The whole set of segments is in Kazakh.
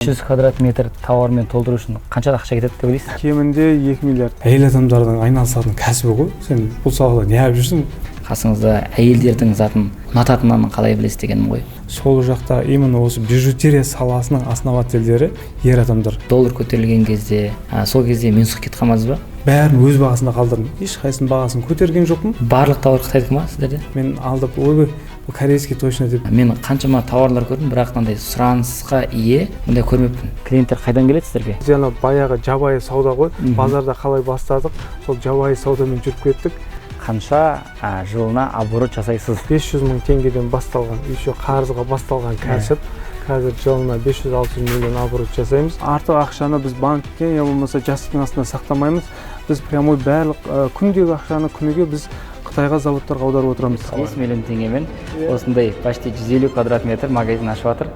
100 квадрат метр тауармен толтыру үшін қанша ақша кетеді деп ойлайсыз? Кемінде 2 миллиард. Әйел адамдардың айналысатын кәсібі ғой. Сен бұл салада не алып жүрсің? Қасыңызда әйелдердің затын ұнататынын қалай білесіз дегенім ғой. Сол жақта именно осы бижутерия саласының основательдері ер адамдар. Доллар көтерілген кезде, сол кезде менсұқ кетіп қалмадыңыз ба? Бәрін өз бағасында қалдырдым. Ешқайсының бағасын көтерген жоқпын. Барлық тауар қытайдікі ма сіздерде? Мен алдып, ойбай, бұл корейский точно деп. Мен қаншама тауарлар көрдім, бірақ мынандай сұранысқа ие мұндай көрмеппін. Клиенттер қайдан келеді сіздерге? Жаңа баяғы жабайы сауда ғой. Базарда қалай бастадық, сол жабайы саудамен жүріп кеттік. Қанша жылына оборот жасайсыз? 500 мың теңгеден басталған, еще қарызға басталған кәсіп. Қазір жылына 500-600 миллион оборот жасаймыз. Артық ақшаны біз банкке, я болмаса жастықтың астына сақтамаймыз. Біз прямой барлық күндегі ақшаны күніге біз Қытайға заводтарға аударып отырамыз. 5 миллион теңгемен осындай почти 150 квадрат метр магазин ашып жатыр.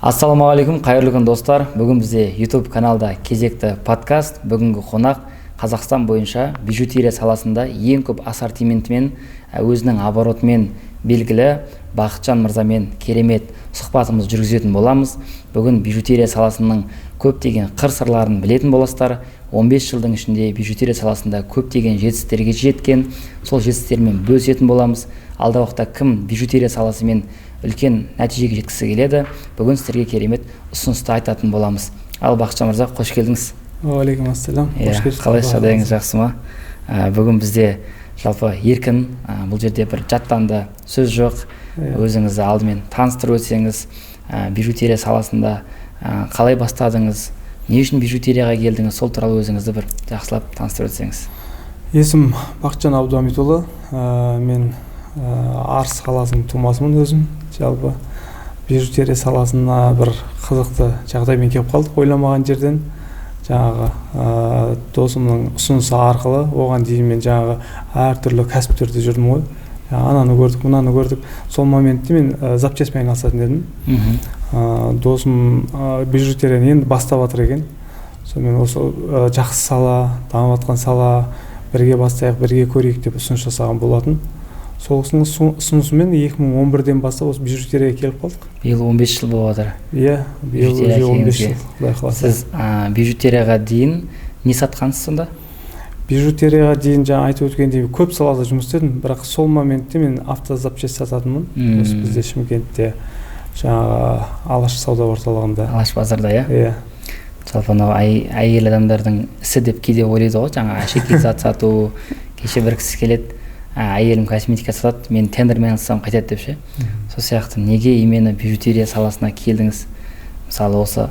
Ассалаумағалейкум, қайырлы күн достар. Бүгін бізде YouTube каналда кезекті подкаст. Бүгінгі қонақ Қазақстан бойынша бижутерия саласында ең көп ассортиментімен, өзінің оборотымен белгілі Бақытжан мырзамен керемет сұхбатымыз жүргізетін боламыз. Бүгін бижутерия саласының көптеген қыр-сырларын білетін боласыздар. 15 жылдың ішінде бижутерия саласында көптеген жетістіктерге жеткен, сол жетістіктермен бөлісетін боламыз. Алда уақытта кім бижутерия саласымен үлкен нәтижеге жеткісі келеді, бүгін сіздерге керемет ұсынысты айтатын боламыз. Ал Бақытжан мырза, қош келдіңіз. Уағалейкум ассалам. Қалайсыз, жағдайыңыз жақсы ма? Бүгін бізде жалпы еркін, бұл жерде бір жаттанды сөз жоқ. Өзіңізді алдымен таныстырып өтсеңіз, бижутерия саласында қалай бастадыңыз, не үшін бижутерияға келдіңіз, сол туралы өзіңізді бір жақсылап таныстырып өтсеңіз. Есім Бақытжан Абдуамитұлы, мен Арыс қаласының тумасымын өзім. Жалпы бижутерия саласына бір қызықты жағдаймен келіп қалдық, ойламаған жерден. Жаңағы досымның ұсынысы арқылы оған дейін мен жаңағы әртүрлі кәсіптерде жүрдім ғой. Ананы көрдік, мынаны көрдік. Сол моментте мен запчастьпен айналысатын едім. Досым бижутерияны енді бастап жатыр екен. Сонымен осы жақсы сала, дамып жатқан сала, бірге бастайық, бірге көрейік деп ұсыныс жасаған болатын. Сол ұсынысымен 2011-ден бастап осы бижутерияға келіп қалдық. Биыл 15 жыл болып жатыр. Иә, биыл 15 жыл. Сіз бижутерияға дейін не сатқансыз сонда? Бижутерияға дейін жаңа айтып өткендей көп салада жұмыс істедім, бірақ сол моментте мен автозапчасть сататынмын. Осы бізде Шымкентте жаңағы Алаш сауда орталығында. Алаш базарда, иә? Иә. Жалпы мынау әйел адамдардың ісі деп кейде ойлайды ғой, жаңа әшекей зат сату, кеше бір кісі келеді, әйелім косметика сатады, мен тендермен алсам қайтады деп ше. Сол сияқты неге именно бижутерия саласына келдіңіз? Мысалы осы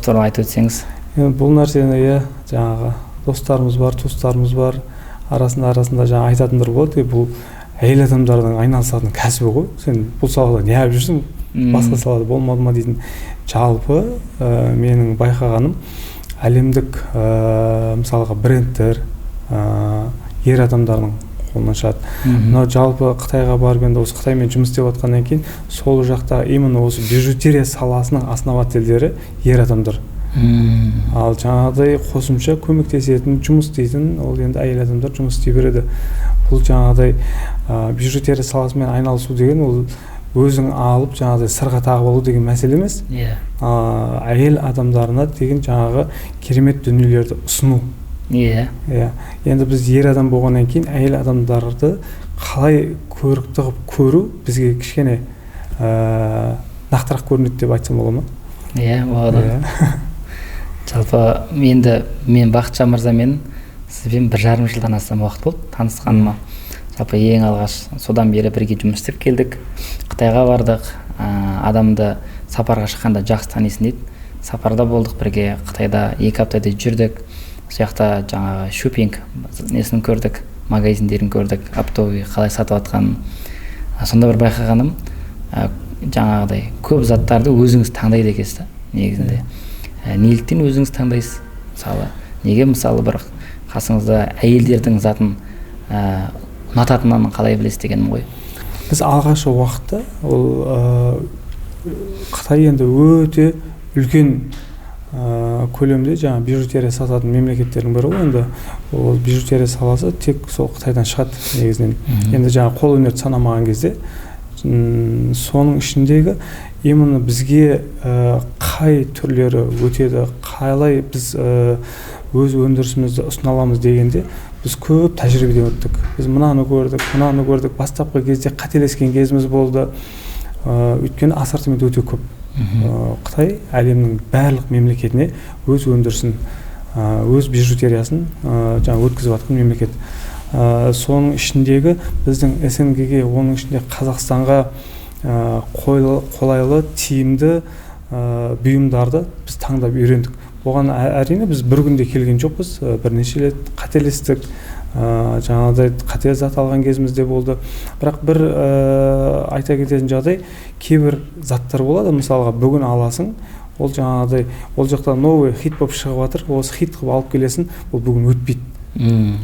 туралы айтып өтсеңіз. Бұл нәрсені жаңағы достарымыз бар, туыстарымыз бар, арасында жаңа айтатындар болады. Бұл әйел адамдардың айналысатын кәсібі ғой. Сен бұл салада не алып жүрсің? Басқа салада болмады ма дейтін. Жалпы менің байқағаным әлемдік мысалға брендтер ер адамдардың қолынан шығады. Но жалпы Қытайға барып енді осы Қытаймен жұмыс істеп жатқаннан кейін сол жақта именно осы бижутерия саласының основательдері ер адамдар. Ал жаңағыдай қосымша көмектесетін, жұмыс істейтін, ол енді әйел адамдар жұмыс істей береді. Бұл жаңағыдай бижутерия саласымен айналысу деген ол өзің алып жаңағыдай сырға тағып алу деген мәселе емес. Әйел адамдарына деген жаңағы керемет дүниелерді ұсыну. Енді біз ер адам болғаннан кейін әйел адамдарды қалай көрікті қылып көру бізге кішкене нақтырақ көрінеді деп айтсам бола ма? Болады. Жалпы енді мен Бақытжан мырзамен сізбен 1,5 жылдан астам уақыт болды танысқаныма. Жалпы ең алғаш содан бері бірге жұмыс істеп келдік. Қытайға бардық, адамды сапарға шыққанда жақсы танисың дейді. Сапарда болдық бірге, Қытайда 2 аптадай жүрдік. Сол жақта жаңағы шопинг несін көрдік, магазиндерін көрдік, оптовый қалай сатып жатқанын. Сонда бір байқағаным, жаңағыдай көп заттарды өзіңіз таңдайды екенсіз негізінде. Неліктен өзіңіз таңдайсыз? Неге мысалы бір қасыңызда әйелдердің затын ұнататынын қалай білесіз дегенім ғой. Біз алғашқы уақытта ол Қытай енді өте үлкен көлемде жаңа бижутерия сататын мемлекеттердің бірі ғой. Енді ол бижутерия саласы тек сол Қытайдан шығады негізінен. Енді жаңа қол өнерді санамаған кезде соның ішіндегі именно бізге қай түрлері өтеді, қалай біз өз өндірісімізді ұсына аламыз дегенде біз көп тәжірибеден өттік. Біз мынаны көрдік, бастапқы кезде қателескен кезіміз болды. Өйткені ассортимент өте көп. Қытай әлемнің барлық мемлекетіне өз өндірісін, өз бижутериясын өткізіп жатқан мемлекет. Соның ішіндегі біздің СНГ-ге, оның ішінде Қазақстанға қолайлы, тиімді бұйымдарды біз таңдап үйрендік. Оған әрине біз бір күнде келген жоқпыз, бірнеше рет қателестік, жаңағыдай қате зат алған кезімізде болды. Бірақ бір айта кететін жағдай, кейбір заттар болады, мысалға бүгін аласың, ол жаңағыдай ол жақта новый хит болып шығып жатыр, осы хит қылып алып келесің, ол бүгін өтпейді.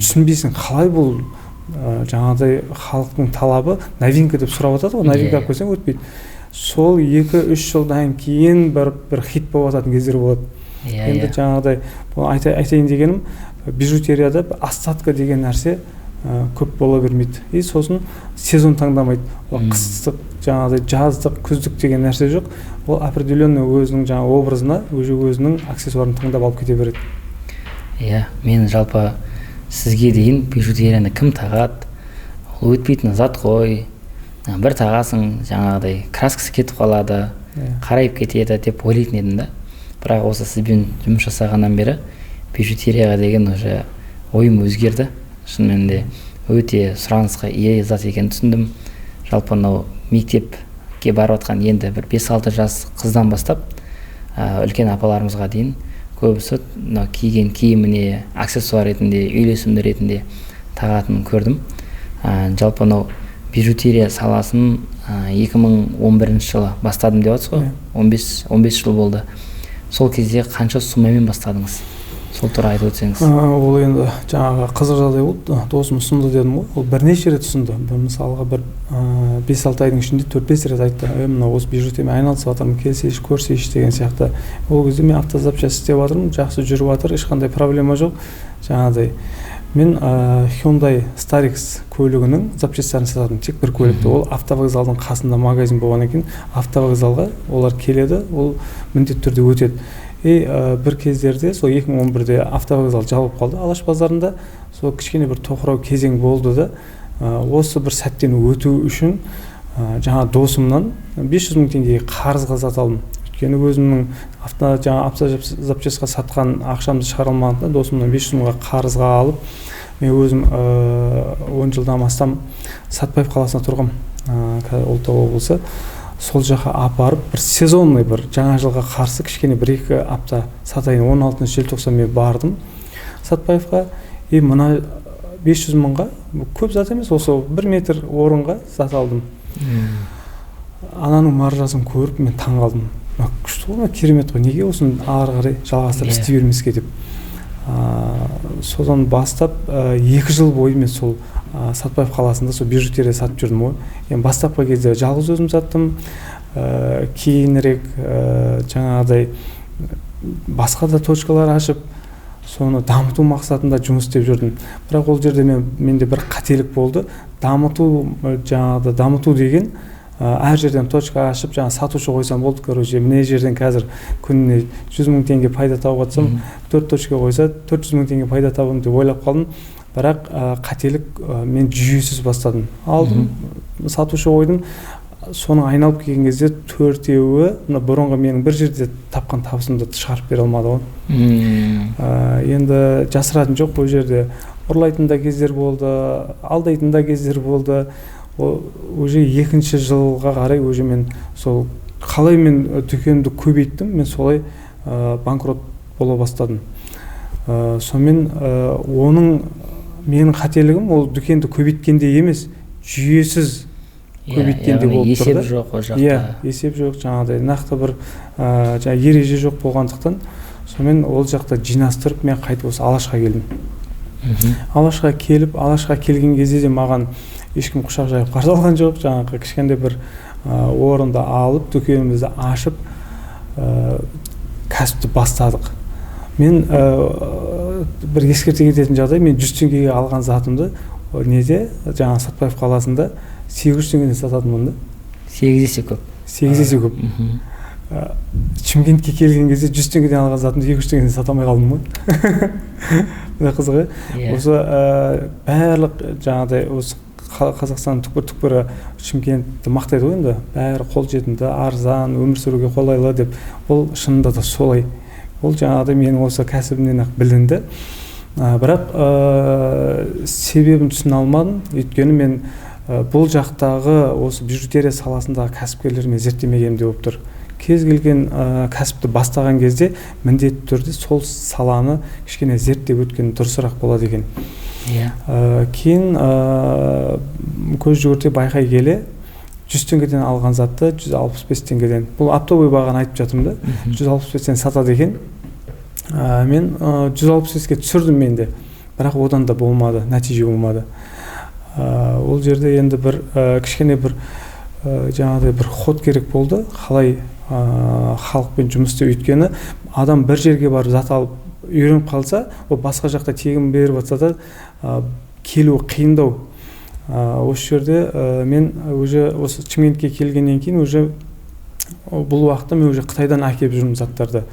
Түсінбейсің, қалай бұл жаңағыдай халықтың талабы новинка деп сұрап жатады ғой, новинка алып келсең өтпейді. Сол 2-3 жылдан кейін бір хит болып жататын кездер болады. Енді жаңағыдай айтайын дегенім, бижутерияда остатка деген нәрсе көп бола бермейді. И сосын сезон таңдамайды. Ол қыстық, жаңағыдай жаздық, күздік деген нәрсе жоқ. Ол определенный өзінің жаңа образына, өзінің аксессуарын таңдап алып кете береді. Мен жалпы сізге дейін бижутерияны кім тағады? Ол өтпейтін зат қой. Бір тағасың, жаңағыдай краскасы кетіп қалады, қарайып кетеді деп ойлайтын едім да. Бірақ осы сізбен жұмыс жасағаннан бері бижутерияға деген уже ойым өзгерді. Шынымен де өте сұранысқа ие зат екенін түсіндім. Жалпы мынау мектепке барып жатқан енді бір 5-6 жас қыздан бастап үлкен апаларымызға дейін көбісі киген киіміне аксессуар ретінде, үйлесімді ретінде тағатынын көрдім. Жалпы мынау бижутерия саласын 2011 жылы бастадым деп жатсыз ғой. 15 жыл болды. Сол кезде қанша сумамен бастадыңыз? Сол туралы айтып өтсеңіз. Ол енді жаңағы қызық жағдай болды. Досым ұсынды дедім ғой. Ол бірнеше рет ұсынды. Мысалға бір 5-6 айдың ішінде 4-5 рет айтты. Мына осы бижутериямен айналысып жатырмын, келсейші, көрсейші деген сияқты. Ол кезде мен автозапчасть істеп жатырмын, жақсы жүріп жатыр, ешқандай проблема жоқ. Жаңағыдай мен Hyundai Starex көлігінің запчастарын сататын, тек бір көлікті. Ол автовокзалдың қасында магазин болғаннан кейін автовокзалға олар келеді, ол міндетті түрде өтеді. Бір кездерде сол 2011-де автовокзал жабылып қалды Алаш базарында. Сол кішкене бір тоқырау кезең болды да. Осы бір сәттен өту үшін жаңа досымнан 500 мың теңгеге қарызға зат алдым. Өйткені өзімнің автозапчастьқа сатқан ақшамды шығара алмағандықтан досымнан 500 мыңға қарызға алып, мен өзім 10 жылдан астам Сатпаев қаласына тұрғам, Ұлытау облысы. Сол жаққа апарып, бір сезонный, бір жаңа жылға қарсы кішкене 1-2 апта сатайын. 16 желтоқсан мен бардым Сатпаевқа. Мына 500 мыңға көп зат емес, осы 1 метр орынға зат алдым. Ананың маржасын көріп мен таң қалдым. Күшті ғой, керемет қой, неге осыны ары қарай жалғастырып істей бермеске деп. Содан бастап 2 жыл бойы мен сол Сатпаев қаласында сол бижутерия сатып жүрдім ғой. Енді бастапқы кезде жалғыз өзім саттым, кейінірек жаңағыдай басқа да точкалар ашып, соны дамыту мақсатында жұмыс істеп жүрдім. Бірақ ол жерде менде бір қателік болды. Дамыту деген әр жерден точка ашып, сатушы қойсам болды, короче, міне жерден қазір күніне 100 мың теңге пайда тауып жатсам, 4 точка қойса 400 мың теңге пайда табамын деп ойлап қалдым. Бірақ қателік мен жүйесіз бастадым. Алдым, сатушы қойдым. Соның айналып келген кезде 4-еуі бұрынғы менің бір жерде тапқан табысымды шығарып бере алмады ғой. Енді жасыратын жоқ, ол жерде ұрлайтын да кездер болды, алдайтын да кездер болды. Уже 2-ші жылға қарай уже мен сол қалай мен дүкенді көбейттім, мен солай банкрот бола бастадым. Сонымен оның менің қателігім ол дүкенді көбейткенде емес, жүйесіз көбейткенде болып тұрды. Есеп жоқ ол жақта. Есеп жоқ, жаңағыдай нақты бір ереже жоқ болғандықтан, сонымен ол жақта жинастырып мен қайтып осы Алашқа келдім. Алашқа келген кезде де маған ешкім құшақ жайып қарсы алған жоқ. Жаңағы кішкентай бір орынды алып, дүкенімізді ашып, кәсіпті бастадық. Мен бір ескерте кететін жағдай, мен 100 теңгеге алған затымды неде, жаңағы Сатпаев қаласында 800 теңгеден сататынмын да. 8 есе көп. 8 есе көп. Шымкентке келген кезде 100 теңгеден алған затымды 2-3 теңгеден сата алмай қалдым ғой. Мына қызығы. Осы барлық жаңағыдай осы Қазақстанның түкпір-түкпірі Шымкентті мақтайды ғой енді. Бәрі қолжетімді, арзан, өмір сүруге қолайлы деп. Ол шынында да солай. Ол жаңағыдай менің осы кәсібімнен-ақ білінді. Бірақ себебін түсіне алмадым. Өйткені мен бұл жақтағы осы бижутерия саласындағы кәсіпкерлермен зерттемегенім де болып тұр. Кез келген кәсіпті бастаған кезде міндетті түрде сол саланы кішкене зерттеп өткен дұрысырақ болады екен. Кейін көз жүгірте байқай келе 100 теңгеден алған затты 165 теңгеден. Бұл оптовый бағаны айтып жатырмын да. 165-тен сатады екен. Мен 165-ке түсірдім менде. Бірақ одан да болмады, нәтиже болмады. Ол жерде енді бір кішкене бір жаңағыдай бір ход керек болды. Қалай халықпен жұмыс істеу, өйткені адам бір жерге барып зат алып үйреніп қалса, ол басқа жақта тегін беріп жатса да келу қиындау. Осы жерде мен уже осы Шымкентке келгеннен кейін уже бұл уақытта мен уже Қытайдан әкеліп жүрмін заттарды.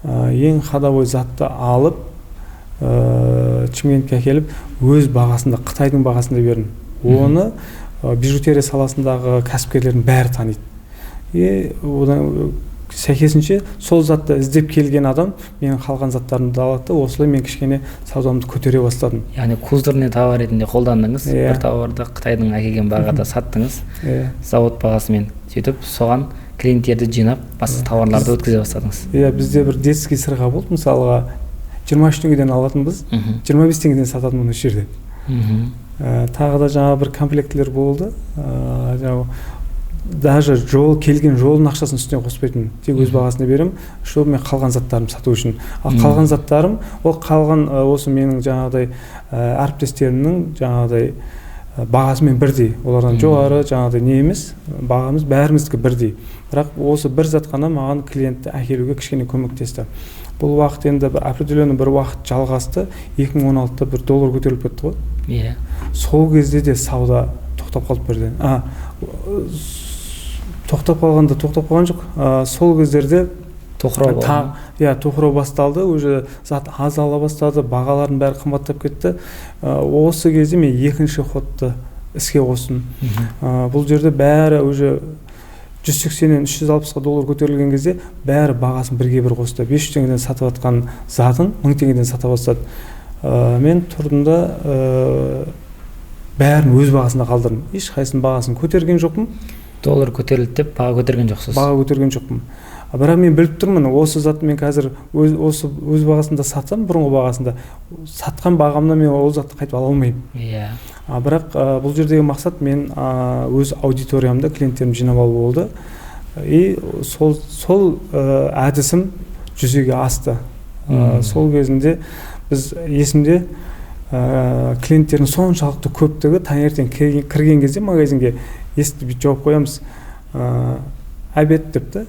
Ең ходовой затты алып Шымкентке әкеліп өз бағасында, Қытайдың бағасында бердім. Оны бижутерия саласындағы кәсіпкерлердің бәрі таниды. Одан сәйкесінше сол затты іздеп келген адам менің қалған заттарымды алады. Осылай мен кішкене саудамды көтере бастадым. Яғни куздырный товар ретінде қолдандыңыз. Бір товарды Қытайдың әкелген бағада саттыңыз. Завод бағасымен. Сөйтіп соған клиенттерді жинап, басқа товарларды өткізе бастадыңыз. Бізде бір детский сырға болды. Мысалға 23 теңгеден алатынбыз, 25 теңгеден сататынмын осы жерде. Тағы да жаңа бір комплектілер болды. Даже келген жолын ақшасын үстіне қоспайтын, тек өз бағасына берем, сол мен қалған заттарым сату үшін. Ал қалған заттарым, ол қалған осы менің жаңағыдай әріптестерімнің жаңағыдай бағасымен бірдей. Олардан жоғары жаңағыдай не емес, бағамыз бәріміздікі бірдей. Бірақ осы бір зат қана маған клиентті әкелуге кішкене көмектесті. Бұл уақыт енді определенный бір уақыт жалғасты. 2016-та бір доллар көтеріліп кетті ғой. Сол кезде де сауда тоқтап қалып бірден. Тоқтап қалған жоқ. Сол кездерде тоқырау басталды, уже зат аз ала бастады, бағалардың бәрі қымбаттап кетті. Осы кезде мен екінші ходты іске қостым. Бұл жерде бәрі уже 180-нен 360-ға доллар көтерілген кезде бәрі бағасын бірге бір қосты. 500 теңгеден сатып атқан затын 1000 теңгеден сата бастады. Мен тұрдым да бәрін өз бағасында қалдырдым. Ешқайсының бағасын көтерген жоқпын. Доллар көтерілді деп баға көтерген жоқсыз. Баға көтерген жоқпын. Бірақ мен біліп тұрмын, осы затты мен қазір өз бағасында сатсам, бұрынғы бағасында сатқан бағамнан мен ол затты қайтып ала алмаймын. Бірақ бұл жердегі мақсат мен өз аудиториямда клиенттерімді жинап алу болды. И сол әдісім жүзеге асты. Сол кезінде біз есімде клиенттердің соншалықты көптігі таңертең кірген кезде магазинге есікті бүйтіп жауып қоямыз. Обед деп та.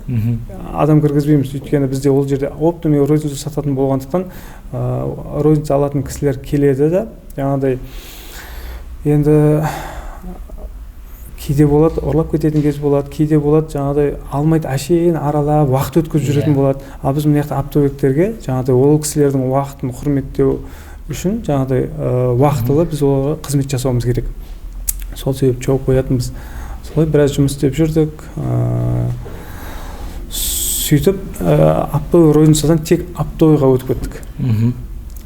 Адам кіргізбейміз. Өйткені бізде ол жерде оптовый розницу сататын болғандықтан розница алатын кісілер келеді да, жаңағыдай енді кейде болады, ұрлап кететін кез болады, кейде болады, жаңағыдай алмайды, әшейін аралап, уақыт өткізіп жүретін болады. Ал біз мына жақта оптовиктерге жаңағыдай ол кісілердің уақытын құрметтеу үшін жаңағыдай уақытылы біз оларға қызмет жасауымыз керек. Сол себеп жауып қоятынбыз. Солай біраз жұмыс істеп жүрдік. Сөйтіп оптовый розницадан тек оптовыйға өтіп кеттік.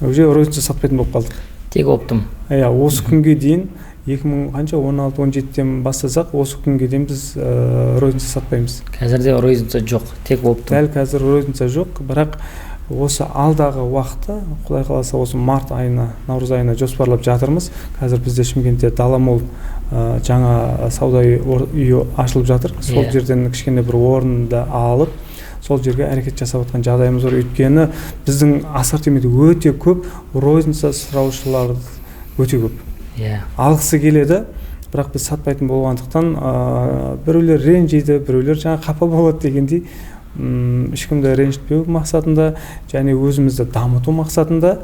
Уже розница сатпайтын болып қалдық. Тек оптом. Осы күнге дейін 2016-17-тен бастасақ, осы күнге дейін біз розница сатпаймыз. Қазірде розница жоқ, тек оптом. Дәл қазір розница жоқ, бірақ осы алдағы уақытта, Құдай қаласа осы март айына, наурыз айына жоспарлап жатырмыз. Қазір бізде Шымкентте Даламол жаңа сауда үйі ашылып жатыр. Сол жерден кішкене бір орынды алып, сол жерге әрекет жасап отқан жағдайымыз бар. Өйткені біздің ассортименті өте көп, розница сұраушылар өте көп. Алғысы келеді, бірақ біз сатпайтын болғандықтан біреулер ренжиді, біреулер жаңа қапа болады дегендей, ешкімді ренжітпеу мақсатында және өзімізді дамыту мақсатында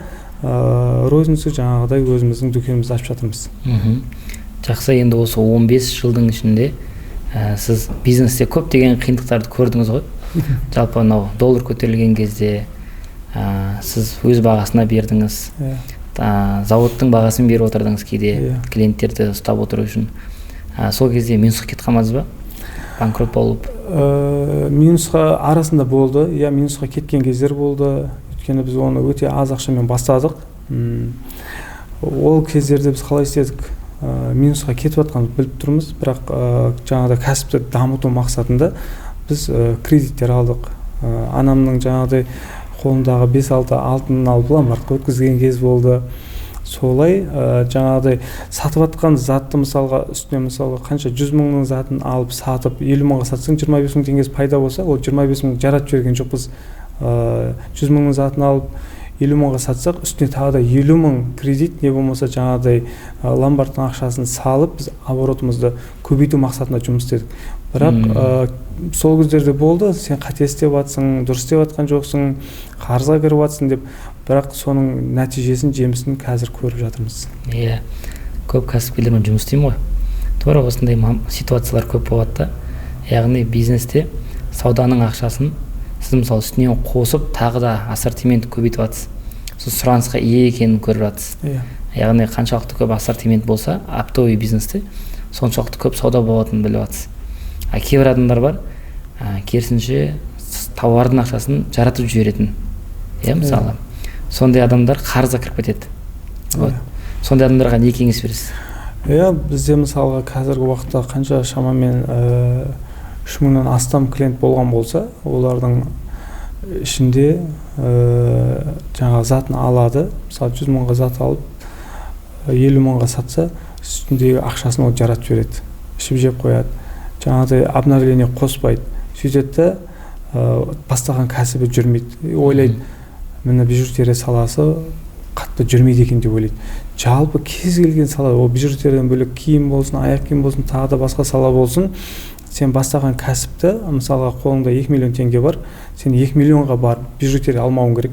розницу жаңағыдай өзіміздің дүкенімізді ашып жатырмыз. Жақсы, енді осы 15 жылдың ішінде сіз бизнесте көптеген қиындықтарды көрдіңіз ғой. Жалпы анау доллар көтерілген кезде сіз өз бағасына бердіңіз. Зауыттың бағасын беріп отырдыңыз кейде клиенттерді ұстап отыру үшін. Сол кезде минусқа кетіп қалмадыңыз ба? Банкрот болып? Минусқа арасында болды. Минусқа кеткен кездер болды. Өйткені біз оны өте аз ақшамен бастадық. Ол кездерде біз қалай істедік? Минусқа кетіп жатқанын біліп тұрмыз, бірақ жаңағыдай кәсіпті дамыту мақсатында біз кредиттер алдық. Анамның жаңағыдай қолындағы 5-6 алтын алып ломбардқа өткізген кез болды. Солай жаңағыдай сатып жатқан затты мысалға үстіне мысалға қанша 100 мыңның затын алып сатып 50 мыңға сатсаң 25 мың теңгесі пайда болса, ол 25 мың жаратып жіберген жоқпыз. 100 мыңның затын алып 50 мыңға сатсақ, үстіне тағы да 50 мың кредит не болмаса жаңағыдай ломбардтың ақшасын салып, біз оборотымызды көбейту мақсатында жұмыс істедік. Бірақ сол кездерде болды, сен қате істеп жатсың, дұрыс істеп жатқан жоқсың, қарызға кіріп жатсың деп, бірақ соның нәтижесін, жемісін қазір көріп жатырмыз. Көп кәсіпкерлермен жұмыс істеймін ғой. Тура осындай ситуациялар көп болады да. Яғни бизнесте сауданың ақшасын сіз мысалы үстінен қосып тағы да ассортимент көбейтіп жатсыз. Сіз сұранысқа ие екенін көріп жатсыз. Яғни қаншалықты көп ассортимент болса, оптовый бизнесте соншалықты көп сауда болатынын біліп жатсыз. Кейбір адамдар бар, керісінше тауардың ақшасын жаратып жіберетін. Мысалы, сондай адамдар қарызға кіріп кетеді. Сондай адамдарға не кеңес бересіз? Бізде мысалға қазіргі уақытта қанша шамамен 3000-нан астам клиент болған болса, олардың ішінде жаңағы затын алады. Мысалы 100 мыңға зат алып 50 мыңға сатса, үстіндегі ақшасын ол жаратып жібереді. Ішіп жеп қояды. Жаңағыдай обновление қоспайды. Сөйтеді, бастаған кәсібі жүрмейді. Ойлайды, міне бижутерия саласы қатты жүрмейді екен деп ойлайды. Жалпы кез келген сала, ол бижутериядан бөлек киім болсын, аяқ киім болсын, тағы да басқа сала болсын, сен бастаған кәсіпті, мысалға қолыңда 2 миллион теңге бар, сен 2 миллионға бар бижутерия алмауың керек.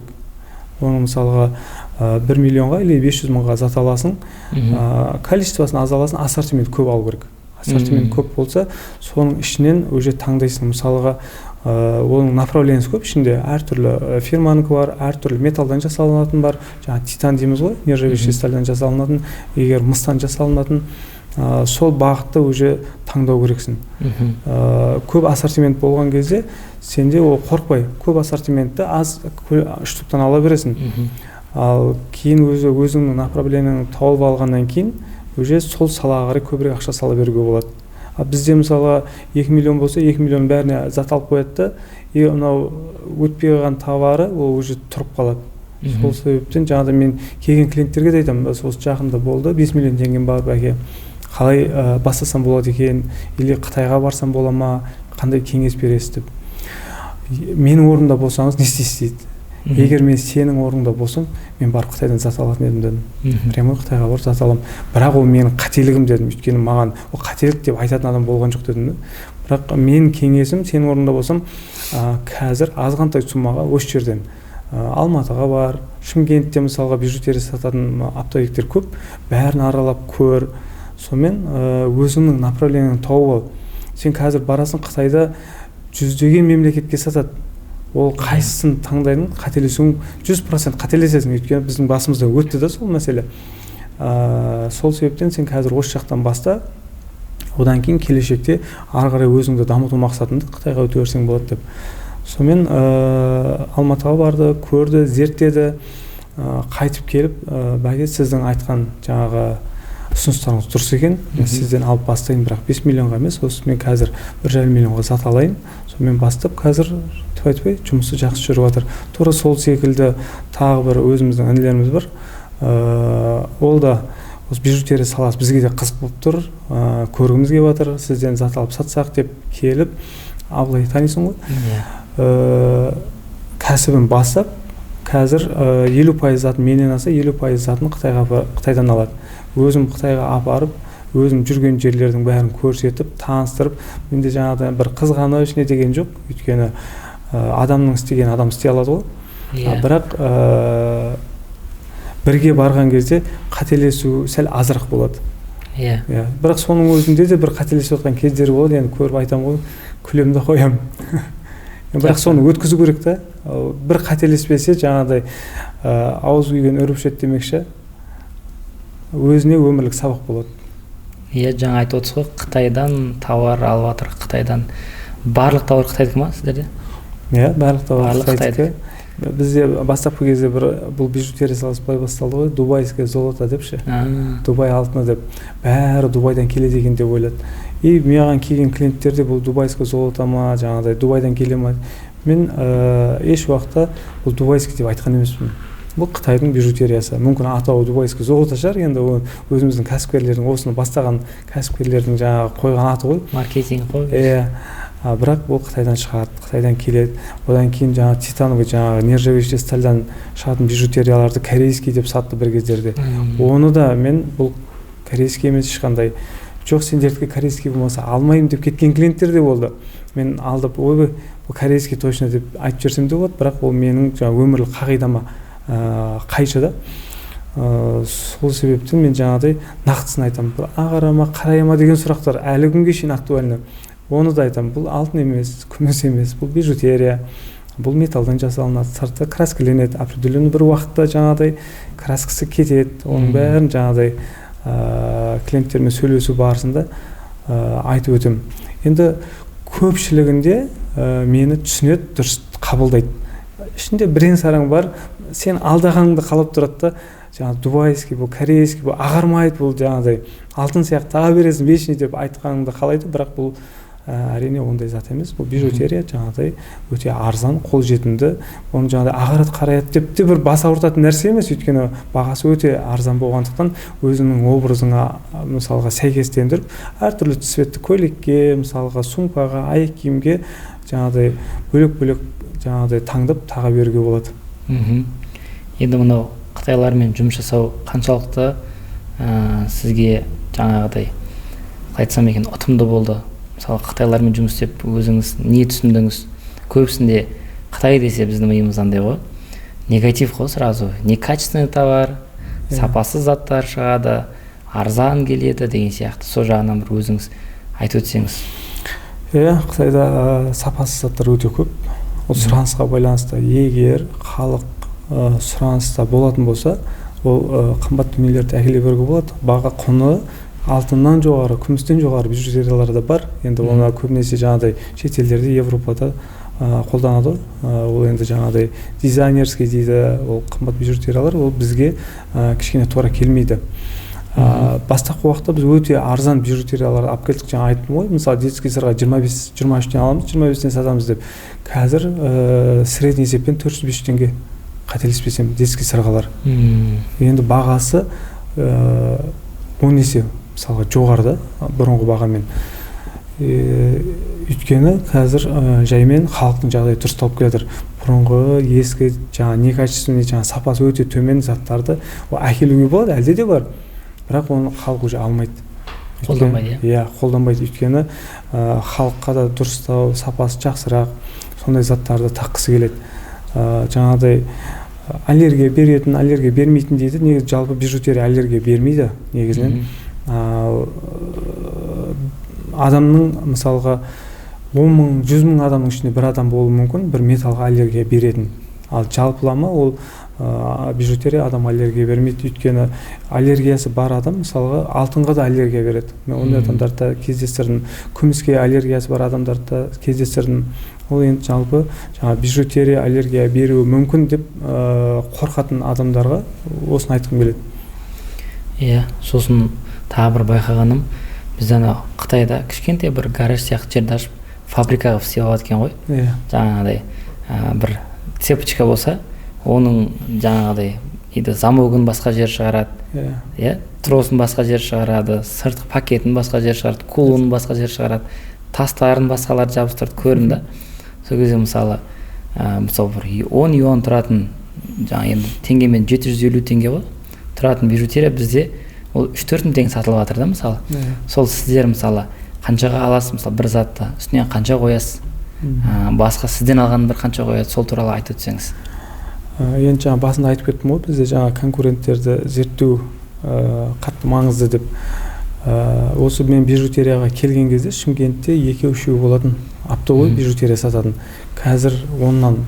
Оны мысалға 1 миллионға или 500 мыңға зат аласың, количествосын аз аласың, ассортимент көп алу керек. Ассортимент көп болса, соның ішінен уже таңдайсың. Мысалға оның направлениясы көп, ішінде әртүрлі фирманікі бар, әртүрлі металдан жасалынатын бар, жаңа титан дейміз ғой, нержавеющий стальдан жасалынатын, егер мыстан жасалынатын, сол бағытты уже таңдау керексің. Көп ассортимент болған кезде сенде ол қорқпай, көп ассортиментті аз штуктан ала бересің. Ал кейін өзіңнің направлениеңді тауып алғаннан кейін уже сол салаға қарай көбірек ақша сала беруге болады. Бізде мысалы 2 миллион болса, 2 миллион бәріне зат алып қояды, мынау өтпей қалған товары ол уже тұрып қалады. Сол себептен жаңағыда мен келген клиенттерге де айтамын, осы жақында болды, 5 миллион теңгем бар бәке, қалай бастасам болады екен, или Қытайға барсам бола ма, қандай кеңес бересіз деп. Менің орнымда болсаңыз не істейсіз дейді. Егер мен сенің орныңда болсам, мен барып Қытайдан зат алатын едім дедім. Прямо Қытайға барып зат аламын. Бірақ ол менің қателігім дедім. Өйткені маған ол қателік деп айтатын адам болған жоқ дедім. Бірақ мен кеңесім, сенің орныңда болсам, қазір азғантай суммаға осы жерден Алматыға бар, Шымкентте мысалға бижутерия сататын оптовиктер көп, бәрін аралап көр. Сонымен өзіңнің направлениеңді тауып ал. Сен қазір барасың Қытайда жүздеген мемлекетке сатады. Ол қайсысын таңдайдың, қателесуің 100% қателесесің, өйткені біздің басымызда өтті да сол мәселе. Сол себептен сен қазір осы жақтан баста, одан кейін келешекте ары қарай өзіңді дамыту мақсатында Қытайға өте берсең болады деп. Сонымен Алматыға барды, көрді, зерттеді, қайтып келіп, бәке сіздің айтқан жаңағы ұсыныстарыңыз дұрыс екен, мен сізден алып бастайын, бірақ 5 миллионға емес, осы мен қазір 1,5 миллионға зат алайын. Сонымен бастап қазір айтпай жұмысы жақсы жүріп жатыр. Тура сол секілді тағы бір өзіміздің інілеріміз бар. Ол да осы бижутерия саласы бізге де қызық болып тұр, көргіміз келіп жатыр, сізден зат алып сатсақ деп келіп, Абылай танисың ғой? Кәсібін бастап, қазір 50% затын менен алса, 50% затын Қытайдан алады. Өзім Қытайға апарып, өзім жүрген жерлердің бәрін көрсетіп, таныстырып, менде жаңағыдай бір қызғаныш не деген жоқ, өйткені адамның істеген адам істей алады ғой. Бірақ бірге барған кезде қателесу сәл азырақ болады. иә бірақ соның өзінде де бір қателесіп жатқан кездері болады, енді көріп айтамын ғой, күлемін де қоямын. Бірақ соны өткізу керек та. Бір қателеспесе жаңағыдай ауыз күйген өріп ішеді демекші, өзіне өмірлік сабақ болады. Иә, жаңа айтып отырсыз ғой, Қытайдан тауар алып жатыр, Қытайдан. Барлық тауар Қытайдікі ма сіздерде? Иә, барлық тауар Қытайдікі. Бізде бастапқы кезде бұл бижутерия саласы былай басталды ғой, дубайское золото депші. Дубай алтыны деп. Бәрі Дубайдан келеді екен деп ойлады. И маған келген клиенттер де бұл дубайское золото ма, жаңағыдай Дубайдан келе ма? Мен еш уақытта бұл дубайский деп айтқан емеспін. Бұл Қытайдың бижутериясы. Мүмкін атауы дубайское золото шығар, енді өзіміздің кәсіпкерлердің, осыны бастаған кәсіпкерлердің жаңағы қойған аты ғой. Маркетинг қой. Бірақ бұл Қытайдан шығады, Қытайдан келеді. Одан кейін жаңағы титановый, жаңағы нержавеющий стальдан шығатын бижутерияларды корейский деп сатты бір кездерде. Оны да мен бұл корейский емес ешқандай, жоқ сендердікі корейский болмаса алмаймын деп кеткен клиенттер де болды. Мен алдып, ой, бұл корейский точно деп айтып жүрсем де болады, бірақ ол менің жаңағы өмірлік қағидама қайшы да. Сол себептен мен жаңағыдай нақтысын айтамын. Ағарама, қарайама деген сұрақтар әлі күнге шейін актуальны. Оны да айтамын, бұл алтын емес, күміс емес, бұл бижутерия, бұл металдан жасалынады, сырты краскіленеді, определенный бір уақытта жаңағыдай краскысы кетеді. Оның бәрін жаңағыдай клиенттермен сөйлесу барысында айтып өтемін. Енді көпшілігінде мені түсінеді, дұрыс қабылдайды. Ішінде бірең-сараң бар, сен алдағаныңды қалап тұрады да, жаңағы дубайский, бұл корейский, бұл ағармайды, бұл жаңағыдай алтын сияқты таға бересің вечный деп айтқаныңды қалайды, бірақ бұл әрине ондай зат емес. Бұл бижутерия жаңағыдай өте арзан, қолжетімді, оны жаңағыдай ағарат қараят деп те бір бас ауыртатын нәрсе емес, өйткені бағасы өте арзан болғандықтан өзінің образыңа мысалға сәйкестендіріп, әртүрлі цветті көйлекке, мысалға сумкаға, аяқ киімге жаңағыдай бөлек-бөлек жаңағыдай таңдап таға беруге болады. Енді мынау Қытайлармен жұмыс жасау қаншалықты сізге жаңағыдай айтсам екен ұтымды болды? Мысалы Қытайлармен жұмыс істеп өзіңіз не түсіндіңіз? Көбісінде Қытай десе біздің миымыздағыдай ғой, негатив қой сразу, некачественный товар, сапасыз заттар шығады, арзан келеді деген сияқты. Сол жағынан бір өзіңіз айтып өтсеңіз. Иә, Қытайда сапасыз заттар өте көп. Ол сұранысқа байланысты. Егер халық сұраныста болатын болса, ол қымбат дүниелерді әкеле беруге болады. Баға құны алтыннан жоғары, күмістен жоғары бижутериялар да бар. Енді оны көбінесе жаңағыдай шетелдерде, Европада қолданады. Ол енді жаңағыдай дизайнерский дейді, ол қымбат бижутериялар, ол бізге кішкене тура келмейді. Бастапқы уақытта біз өте арзан бижутерияларды алып келдік, жаңа айттым ғой, мысалы детский сырға 25-23-тен аламыз, 25-тен сатамыз деп. Қазір средний есеппен 405 теңге, қателеспесем, детский сырғалар. Енді бағасы 10 есе мысалға жоғарыда бұрынғы бағамен. Өйткені қазір жаймен халықтың жағдайы дұрысталып келеді. Бұрынғы ескі жаңа некачественный, жаңа сапасы өте төмен заттарды әкелуге болады, әлде де бар. Бірақ оны халық уже алмайды. Қолданбайды. Иә, қолданбайды. Өйткені халыққа да дұрыстау, сапасы жақсырақ, сондай заттарды таққысы келеді. Жаңағыдай аллергия беретін, аллергия бермейтін дейді. Негізі жалпы бижутерия аллергия бермейді негізінен. Адамның мысалға 10 мың, 100 мың адамның ішінде бір адам болуы мүмкін, бір металға аллергия беретін. Ал жалпылама ол бижутерия адам аллергия бермейді. Өйткені аллергиясы бар адам мысалға алтынға да аллергия береді. Мен ондай адамдарды кездестірдім. Күміске аллергиясы бар адамдарды кездестірдім. Ол енді жалпы жаңа бижутерия аллергия беруі мүмкін деп қорқатын адамдарға осыны айтқым келеді. Иә, сосын тағы бір байқағаным, бізде Қытайда кішкентай бір гараж сияқты жерді ашып, фабрикаға істеп алады екен ғой. Жаңағыдай бір цепочка болса, оның жаңағыдай замогын басқа жер шығарады, тросын басқа жер шығарады, сыртқы пакетін басқа жер шығарады, кулын басқа жер шығарады, тастарын басқаларды жабыстырады, көрдім да. Сол кезде мысалы бір 10 юан тұратын, жаңа енді теңгемен 750 теңге ғой, тұратын бижутерия бізде ол 3-4 мың теңге сатылып жатыр да мысалы. Сол сіздер мысалы қаншаға аласыз, мысалы бір затты үстіне қанша қоясыз, басқа сізден алған бір қанша қояды, сол туралы айтып өтсеңіз. Енді жаңа басында айтып кеттім ғой, бізде жаңа конкуренттерді зерттеу қатты маңызды деп. осы мен бижутерияға келген кезде Шымкентте 2-3 болатын оптовый бижутерия сататын. Қазір оннан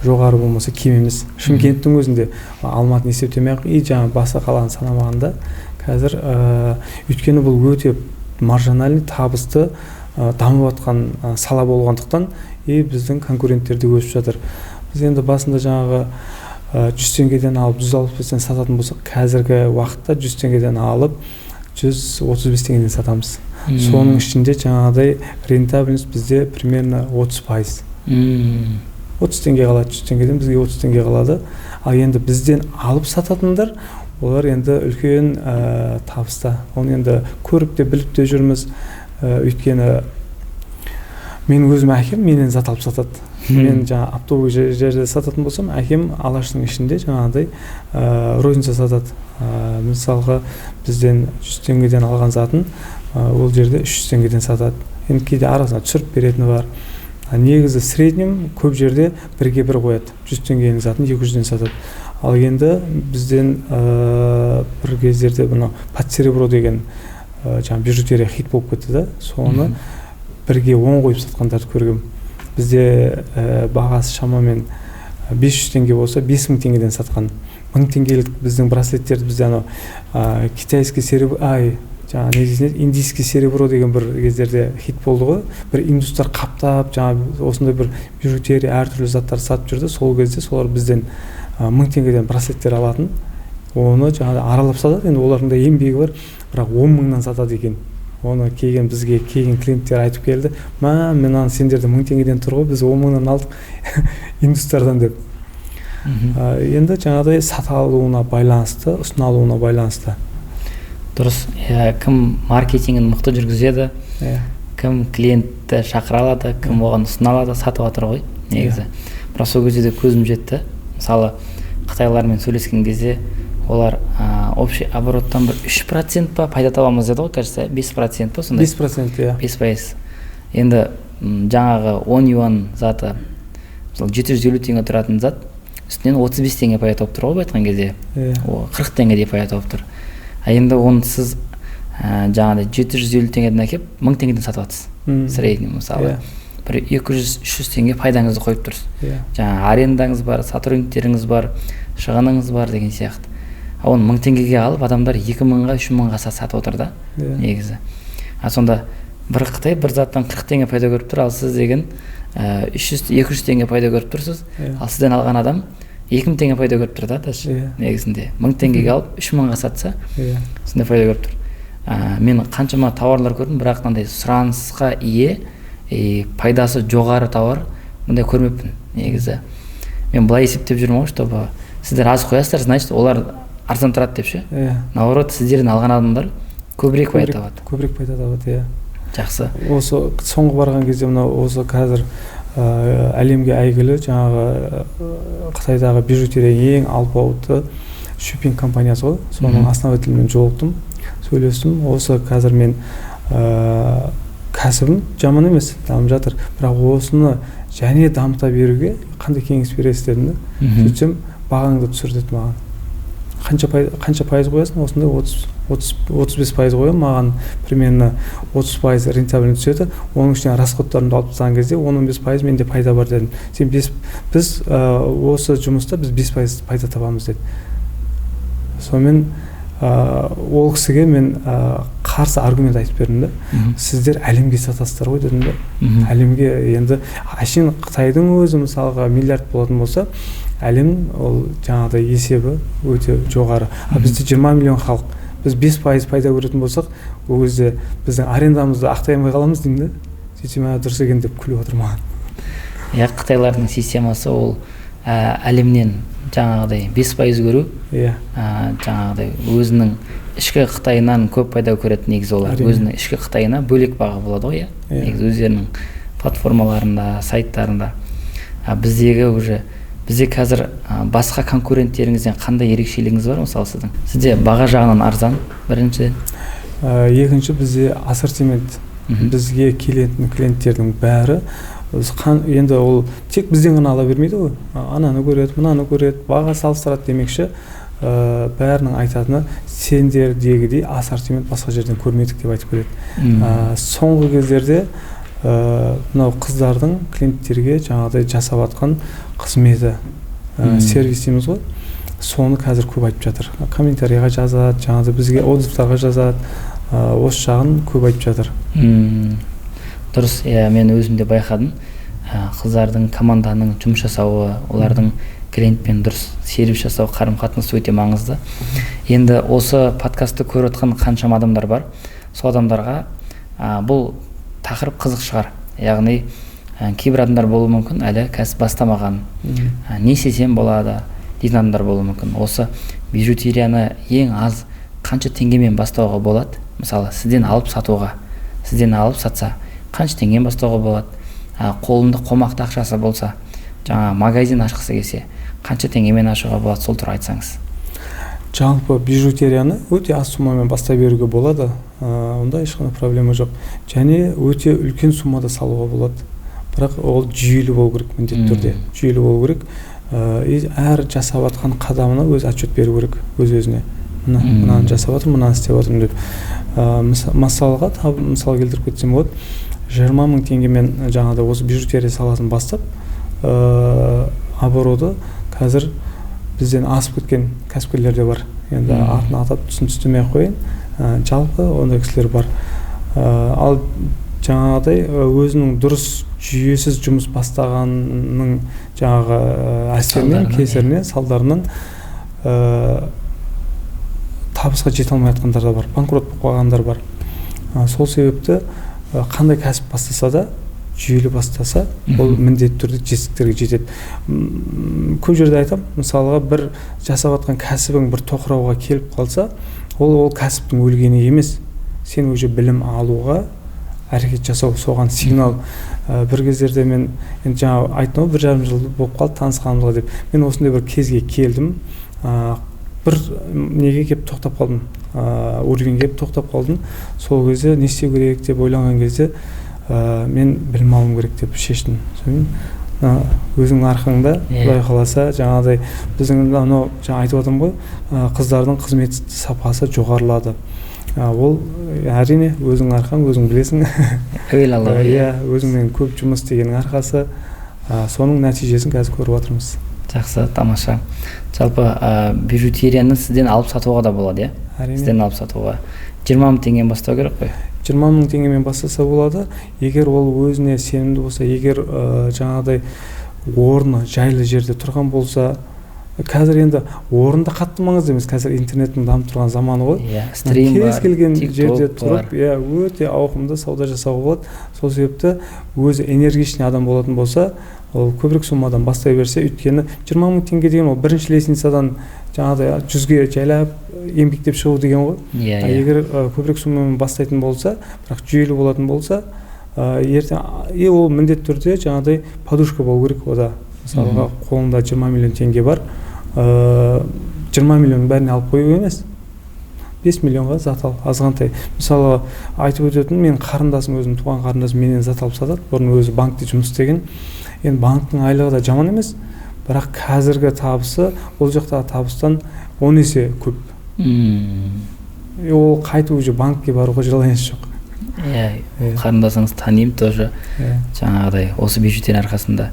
жоғары болмаса кем емес. Шымкенттің өзінде Алматыны есептемей-ақ жаңа басқа қаланы санамағанда қазір өйткені бұл өте маржинальный, табысты, дамып жатқан сала болғандықтан біздің конкуренттер де өсіп жатыр. Біз енді басында жаңағы 100 теңгеден алып 165-тен сататын болсақ, қазіргі уақытта 100 теңгеден алып 135 теңгеден сатамыз. Соның ішінде жаңағыдай рентабельность бізде примерно 30%. 30 теңге қалады, 100 теңгеден бізге 30 теңге қалады. Ал енді бізден алып сататындар, олар енді үлкен табыста. Оны енді көріп те біліп те жүрміз. Өйткені мен өзім әкем менен зат алып сатады. Мен жаңа оптовый жерде сататын болсам, әкем Алаштың ішінде жаңағыдай розница сатады. Мысалға бізден 100 теңгеден алған затын ол жерде 300 теңгеден сатады. Енді кейде арасына түсіріп беретіні бар. Негізі среднем көп жерде бірге бір қояды. 100 теңгенің затын 200-ден сатады. Ал енді бізден бір кездерде бұны под серебро деген жаңа бижутерия хит болып кетті да, соны бірге 10 қойып сатқандарды көргем. Бізде бағасы шамамен 500 теңге болса 5000 теңгеден сатқан. 1000 теңгелік біздің браслеттерді бізде китайский серебро, жаңа индийский серебро деген бір кездерде хит болды ғой. Бір индустар қаптап, жаңа осындай бір бижутерия әртүрлі заттар сатып жүрді. Сол кезде солар бізден 1000 теңгеден браслеттер алатын. Оны жаңа аралап сатады. Енді олардың да еңбегі бар, бірақ 10 мыңнан сатады екен. Оны бізге келген клиенттер айтып келді. Мен сендерді 1000 теңгеден тұр ғой, біз 10 мыңнан алдық индустардан деп. Енді жаңағыдай сата алуына байланысты, ұсына алуына байланысты. Дұрыс. Кім маркетингін мықты жүргізеді, кім клиентті шақыра алады, кім оған ұсына алады, сатып жатыр ғой негізі. Бірақ сол кезде де көзім жетті. Мысалы, қытайлармен сөйлескен кезде олар общий обороттан бір 3% па пайда табамыз деді ғой, кажется, 5% па сондай. 5%, 5%. Енді жаңағы 10 юан заты, мысалы 750 теңге тұратын зат, үстінен 35 теңге пайда тауып тұр ғой айтқан кезде. 40 теңгедей пайда тауып тұр. Енді оны сіз жаңағыдай 750 теңгеден әкеп 1000 теңгеден сатып жатсыз. Средний мысалы. Бір 200-300 теңге пайдаңызды қойып тұрсыз. Жаңа арендаңыз бар, сотрудниктеріңіз бар, шығыныңыз бар деген сияқты. Оны 1000 теңгеге алып, адамдар 2000-ға, 3000-ға сатып отыр да, негізі. Сонда бір Қытай бір заттан 40 теңге пайда көріп тұр, ал сіз деген 200 теңге пайда көріп тұрсыз, ал сізден алған адам 2000 теңге пайда көріп тұр да, негізінде. 1000 теңгеге алып, 3000-ға сатса, сондай пайда көріп тұр. Мен қаншама тауарлар көрдім, бірақ қандай сұранысқа ие, пайдасы жоғары тауар, мұндай көрмеппін, негізі. Мен былай есептеп жүрмін ғой, чтобы сіздер аз қоясыздар, значит, олар арзан тұрады деп ше. Наоборот, сіздерден алған адамдар көбірек пайда табады. Көбірек пайда табады, Жақсы. Осы соңғы барған кезде осы қазір әлемге әйгілі жаңағы Қытайдағы бижутерия ең алпауыты шопинг компаниясы ғой. Соның основателімен жолықтым, сөйлестім. Осы қазір мен кәсібім жаман емес, дамып жатыр. Бірақ осыны және дамыта беруге қандай кеңес бересіз дедім. Сөйтсем бағаңды түсір деді маған. Қанша пайыз қоясың? Осындай 35% қоям, маған примерно 30% рентабельность түседі. Оның ішіне расходтарымды алып тастаған кезде 15% менде пайда бар дедім. Біз осы жұмыста біз 5% пайда табамыз деді. Сонымен ол кісіге мен қарсы аргумент айтып бердім да. Сіздер әлемге сатасыздар ғой дедім да. Әлемге енді әшейін Қытайдың өзі мысалға миллиард болатын болса, әлем ол жаңағыдай есебі өте жоғары. Бізде 20 миллион халық. Біз 5% пайда көретін болсақ, ол кезде біздің арендамызды ақтай алмай қаламыз деймін да. Сөйтсем дұрыс екен деп күліп отыр маған. Қытайлардың системасы ол әлемнен жаңағыдай 5% көру, жаңағыдай өзінің ішкі Қытайынан көп пайда көретін негізі олар. Өзінің ішкі Қытайына бөлек баға болады ғой, негізі өздерінің платформаларында, сайттарында. Бізде қазір басқа конкуренттеріңізден қандай ерекшелігіңіз бар, мысалы сіздің? Сізде баға жағынан арзан, біріншіден. Екінші, бізде ассортимент. Бізге келетін клиенттердің бәрі енді ол тек бізден ғана ала бермейді ғой. Ананы көреді, мынаны көреді, баға салыстырады демекші. бәрінің айтатыны сендердегідей ассортимент басқа жерден көрмедік деп айтып келеді. Соңғы кездерде мынау қыздардың клиенттерге жаңағыдай жасап жатқан қызметі, сервис дейміз ғой, соны қазір көп айтып жатыр. Комментарийға жазады, жаңағыдай бізге отзывтарға жазады, осы жағын көп айтып жатыр. Дұрыс, мен өзім де байқадым. Қыздардың команданың жұмыс жасауы, олардың клиентпен дұрыс сервис жасау, қарым-қатынасы өте маңызды. Енді осы подкастты көріп отқан қаншама адамдар бар. Сол адамдарға бұл тақырып қызық шығар. Яғни кейбір адамдар болуы мүмкін әлі кәсіп бастамаған, не істесем болады дейтін адамдар болуы мүмкін. Осы бижутерияны ең аз қанша теңгемен бастауға болады? Мысалы, сізден алып сатуға, сізден алып сатса қанша теңгемен бастауға болады? Қолында қомақты ақшасы болса, жаңа магазин ашқысы келсе қанша теңгемен ашуға болады? Сол туралы айтсаңыз. Жалпы бижутерияны өте аз суммамен бастай беруге болады, онда ешқандай проблема жоқ. Және өте үлкен суммада салуға болады. Бірақ ол жүйелі болу керек, міндетті түрде. Жүйелі болу керек. Әр жасап жатқан қадамына өз отчет беру керек өз-өзіне. Мынаны жасап жатырмын, мынаны істеп жатырмын деп. Мысалға мысал келтіріп кетсем болады. 20 000 теңгемен жаңағыдай осы бижутерия саласын бастап, обороты қазір бізден асып кеткен кәсіпкерлер де бар. Енді атын атап түсін түстемей қойын. Жалпы ондай кісілер бар. Ал жаңағыдай өзінің дұрыс жүйесіз жұмыс бастағанның жаңағы әсерінен, кесірінен, салдарынан табысқа жете алмай жатқандар да бар, банкрот болып қалғандар бар. Сол себепті қандай кәсіп бастаса да, жүйелі бастаса, ол міндетті түрде жетістіктерге жетеді. Көп жерде айтам, мысалға бір жасап жатқан кәсібің бір тоқырауға келіп қалса, ол кәсіптің өлгені емес. Сен уже білім алуға әрекет жасау, соған сигнал. Бір кездерде мен жаңа айттым, 1,5 жыл болып қалды танысқанымызға деп. Мен осындай бір кезге келдім, бір неге келіп тоқтап қалдым, уровеньге келіп тоқтап қалдым. Сол кезде не істеу керек деп ойланған кезде мен білім алуым керек деп шештім. Өзіңнің арқаңда Құдай қаласа жаңағыдай біздің анау жаңа айтып отырмын ғой, қыздардың қызмет сапасы жоғарылады. Ол әрине өзіңнің арқаң, өзің білесің. Өзіңмен көп жұмыс істегеннің арқасы, соның нәтижесін қазір көріп жатырмыз. Жақсы, тамаша. Жалпы бижутерияны сізден алып сатуға да болады, сізден алып сатуға 20 000 теңгемен бастау керек қой. 20 000 теңгемен бастаса болады. Егер ол өзіне сенімді болса, егер жаңағыдай орны жайлы жерде тұрған болса, қазір енді орында қатты маңызды емес, қазір интернеттің дамып тұрған заманы ғой. Стрим бар, кез келген жерде TikTok тұрып, өте ауқымды сауда жасауға болады. Сол себепті өзі энергичный адам болатын болса, ол көбірек суммадан бастай берсе, өйткені 20 000 теңге деген ол бірінші лестницадан жаңағыдай 100-ге жайлап еңбектеп шығу деген ғой. Егер көбірек суммамен бастайтын болса, бірақ жүйелі болатын болса, ертең ол міндетті түрде жаңағыдай подушка болу керек ода. Мысалға қолында 20 миллион теңге бар, 20 миллионның бәріне алып қою емес, 5 миллионға зат ал, азғантай. Мысалы айтып өтетін, мен қарындасым, өзім туған қарындасым менен зат алып сатады. Бұрын өзі банкте жұмыс істеген. Енді банктың айлығы да жаман емес, бірақ қазіргі табысы ол жақтағы табыстан 10 есе көп. Ол қайтып уже банкке баруға жалайыншы жоқ. Қарындасыңыз танимын тоже. Жаңағыдай осы бижутерия арқасында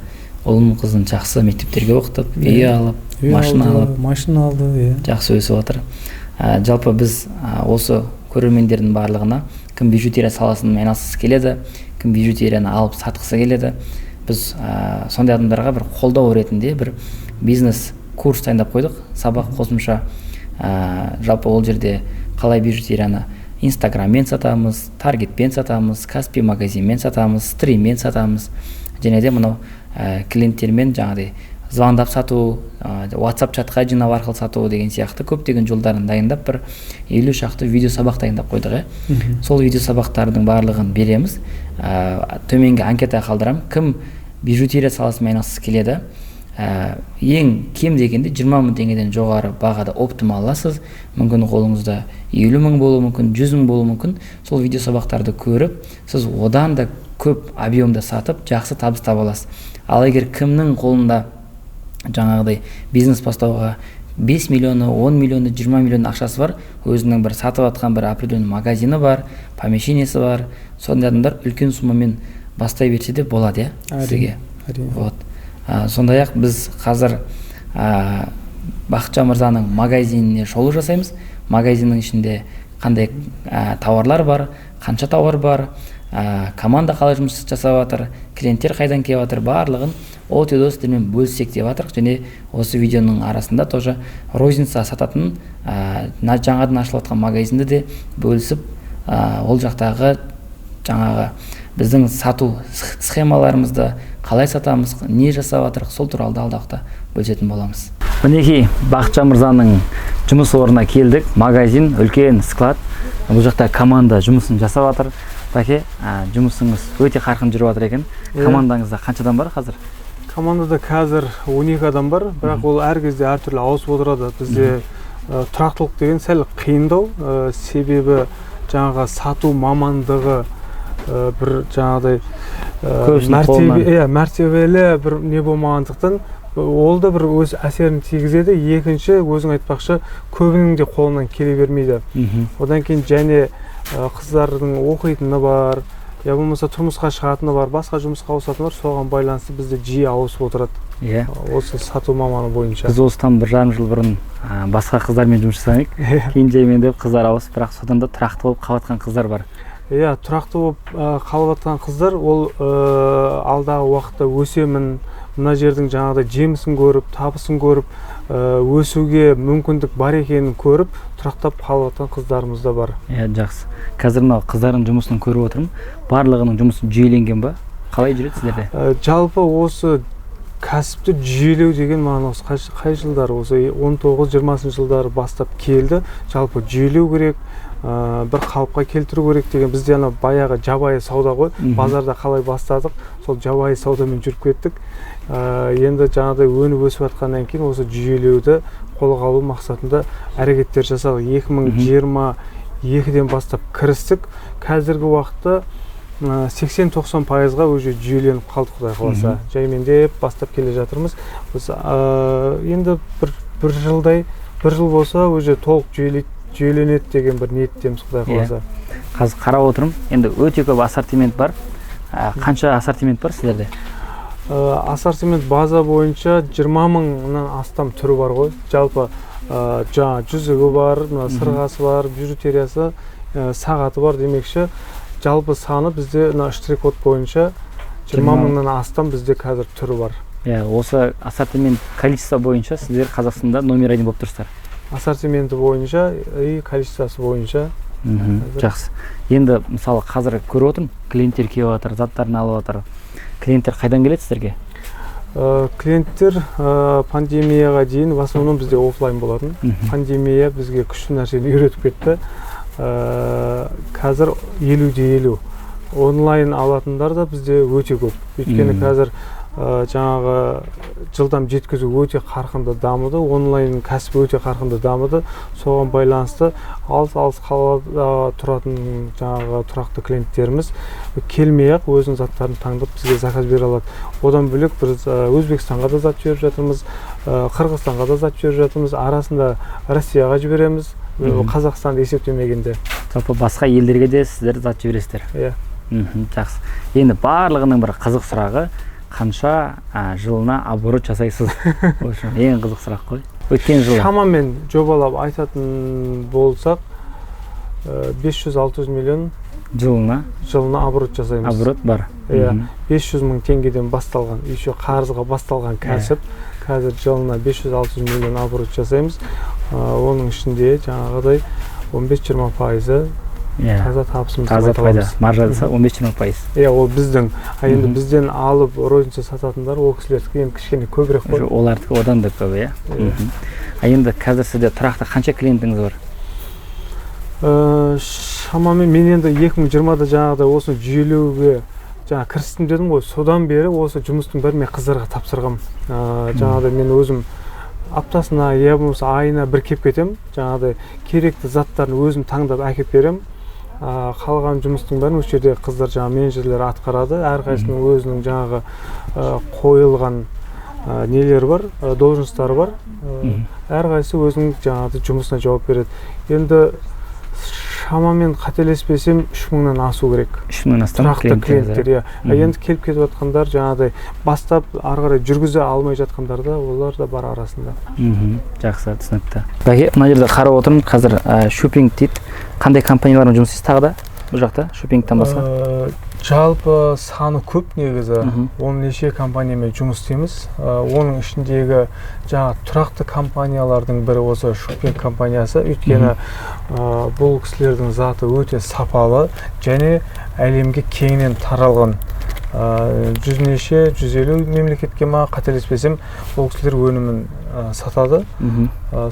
ұлым қызын жақсы мектептерге оқытып, үй алып, машина алды, жақсы өсіп отыр. Жалпы біз осы көрермендердің барлығына кім бижутерия саласымен айналысқысы келеді, кім бижутерияны алып сатқысы келеді, біз сондай адамдарға бір қолдау ретінде бір бизнес курс дайындап қойдық, сабақ қосымша. Жалпы ол жерде қалай бижутерияны Инстаграммен сатамыз, Таргетпен сатамыз, Каспи магазинмен сатамыз, Стриммен сатамыз, және де мынау клиенттермен жаңағыдай звондап сату, WhatsApp чатқа жинау арқылы сату деген сияқты көптеген жолдарын дайындап, бір 50 шақты видео сабақ дайындап қойдық. Сол видео сабақтардың барлығын береміз. Төменге анкета қалдырамын. Кім бижутерия саласымен айналысқысы келеді, ең кем дегенде 20 000 теңгеден жоғары бағада оптым аласыз. Мүмкін қолыңызда 50 000 болуы мүмкін, 100 000 болуы мүмкін. Сол видео сабақтарды көріп, сіз одан да көп объемда сатып, жақсы табыс таба аласыз. Ал егер кімнің қолында жаңағыдай бизнес бастауға 5 миллионы, 10 миллионы, 20 миллион ақшасы бар, өзінің бір сатып атқан бір определенный магазині бар, помещениесі бар. Сондай адамдар үлкен суммамен бастай берсе де болады, сізге. Вот. Сондай-ақ біз қазір Бақытжан мырзаның магазиніне шолу жасаймыз. Магазиннің ішінде қандай тауарлар бар, қанша тауар бар, команда қалай жұмыс жасап жатыр, клиенттер қайдан келіп жатыр, барлығын OTDO сіздермен бөліссек деп жатырмыз. Және осы видеоның арасында тоже розница сататын жаңадан ашылып жатқан магазинді де бөлісіп, ол жақтағы жаңағы біздің сату схемаларымызды қалай сатамыз, не жасап жатырмыз, сол туралы алдағы бөлісетін боламыз. Мінекей Бақытжан мырзаның жұмыс орнына келдік. Магазин, үлкен склад. Бұл жақта команда жұмысын жасап жатыр. Бәке, жұмысыңыз өте қарқын жүріп жатыр екен. Командаңызда қанша адам бар қазір? Командада қазір 12 адам бар, бірақ ол әр кезде әртүрлі ауысып отырады. Бізде тұрақтылық деген сәл қиындау, себебі жаңағы сату мамандығы бір жаңағыдай мәртебелі бір не болмағандықтан ол да бір өз әсерін тигізеді. Екінші, өзің айтпақшы, көбінің де қолынан келе бермейді. Одан кейін және қыздардың оқитыны бар, я болмаса тұрмысқа шығатыны бар, басқа жұмысқа ауысатыны бар, соған байланысты бізде жиі ауысып отырады. Осы сату маманы бойынша. Біз осыдан 1,5 жыл бұрын басқа қыздармен жұмыс жасадық. Кейін жаймен қыздар ауысып, бірақ содан да тұрақты болып қалып жатқан қыздар бар. Тұрақты болып қалып жатқан қыздар, ол алдағы уақытта өсемін, мына жердің жаңағыдай жемісін көріп, табысын көріп, өсуге мүмкіндік бар екенін көріп, тұрақтап қалып жатқан қыздарымыз да бар. Жақсы. Қазір мынау қыздардың жұмысын көріп отырмын. Барлығының жұмысы жүйеленген ба? Қалай жүреді сіздерде? Жалпы осы кәсіпті жүйелеу деген маған осы қай жылдар, осы 19-20 жылдары бастап келді. Жалпы жүйелеу керек, бір қалыпқа келтіру керек деген. Бізде ана баяғы жабайы сауда ғой, базарда қалай бастадық, сол жабайы саудамен жүріп кеттік. Енді жаңағыдай өніп өсіп жатқаннан кейін осы жүйелеуді қолға алу мақсатында әрекеттер жасадық. 2022-ден бастап кірістік. Қазіргі уақытта 80-90%-ға уже жүйеленіп қалдық, құдай қаласа. Жаймендеп бастап келе жатырмыз. Біз енді бір жыл болса уже толық жүйеленеді деген бір ниеттеміз, құдай қаласа. Қазір қарап отырмын. Енді өте көп ассортимент бар. Қанша ассортимент бар сіздерде? Ассортимент база бойынша 20 мыңнан астам түрі бар ғой. Жалпы жаңа жүзігі бар, сырғасы бар, бижутериясы, сағаты бар демекші. Жалпы саны бізде штрих-код бойынша 20 мыңнан астам бізде қазір түрі бар. Осы ассортимент количество бойынша сіздер Қазақстанда номер 1 болып тұрсыздар. Ассортименті бойынша и количествосы бойынша. Жақсы. Енді мысалы қазір көріп отырмын, клиенттер келіп жатыр, заттарын алып жатыр. Клиенттер қайдан келеді сіздерге? Клиенттер пандемияға дейін в основном бізде офлайн болатын. Пандемия бізге күшті нәрсені үйретіп кетті. Қазір 50-50. Онлайн алатындар да бізде өте көп. Өйткені қазір жаңағы жылдам жеткізу өте қарқынды дамыды, онлайн кәсіп өте қарқынды дамыды. Соған байланысты алыс қалада тұратын жаңағы тұрақты клиенттеріміз келмей-ақ өзінің заттарын таңдап бізге заказ бере алады. Одан бөлек біз Өзбекстанға да зат жіберіп жатырмыз, Қырғызстанға да зат жіберіп жатырмыз, арасында Россияға жібереміз, Қазақстанды есептемегенде. Жалпы басқа елдерге де сіздер зат жібересіздер. Жақсы. Енді барлығының бір қызық сұрағы, қанша жылына оборот жасайсыз? Ең қызық сұрақ қой. Өткен жылы. Шамамен жобалап айтатын болсақ, 500-600 миллион жылына оборот жасаймыз. Оборот бар. 500 мың теңгеден басталған, еще қарызға басталған кәсіп. Қазір жылына 500-600 миллион оборот жасаймыз. Оның ішінде жаңағыдай 15-20% таза табысымыз. Таза пайда. Маржасы 15-20%. Ол біздің. Енді бізден алып розница сататындар, ол кісілердікі енді кішкене көбірек қой. Олардікі одан да көп, иә. Енді қазір сізде тұрақты қанша клиентіңіз бар? Шамамен мен енді 2020-да жаңағыдай осы жүйелеуге кірістім дедім ғой. Содан бері осы жұмыстың бәрін мен қыздарға тапсырғам. Жаңағыдай мен өзім аптасына, я болмаса айына бір кеп кетем. Жаңағыдай керекті заттарын өзім таңдап әкеп берем. Қалған жұмыстың бәрін осы жерде қыздар жаңағы менеджерлер атқарады. Әрқайсының өзінің жаңағы қойылған нелері бар, должностары бар. Әрқайсысы өзінің жаңағы жұмысына жауап береді. Енді шамамен қателеспесем 3000-нан асу керек. 3000-нан астам тұрақты клиенттер. Енді келіп кетіп жатқандар жаңағыдай бастап ары қарай жүргізе алмай жатқандар да, олар да бар арасында. Жақсы, түсінікті. Бәке, мына жерде қарап отырмын, қазір шопинг дейді. Қандай компаниялармен жұмыс істейсіз тағы да? Бұл жақта шопингтен басқа? Жалпы саны көп негізі. 10 компаниямен жұмыс істейміз. Оның ішіндегі жаңа тұрақты компаниялардың бірі осы шопинг компаниясы. Өйткені бұл кісілердің заты өте сапалы және әлемге кеңінен таралған. 150 мемлекетке ма қателеспесем, ол кісілер өнімін сатады.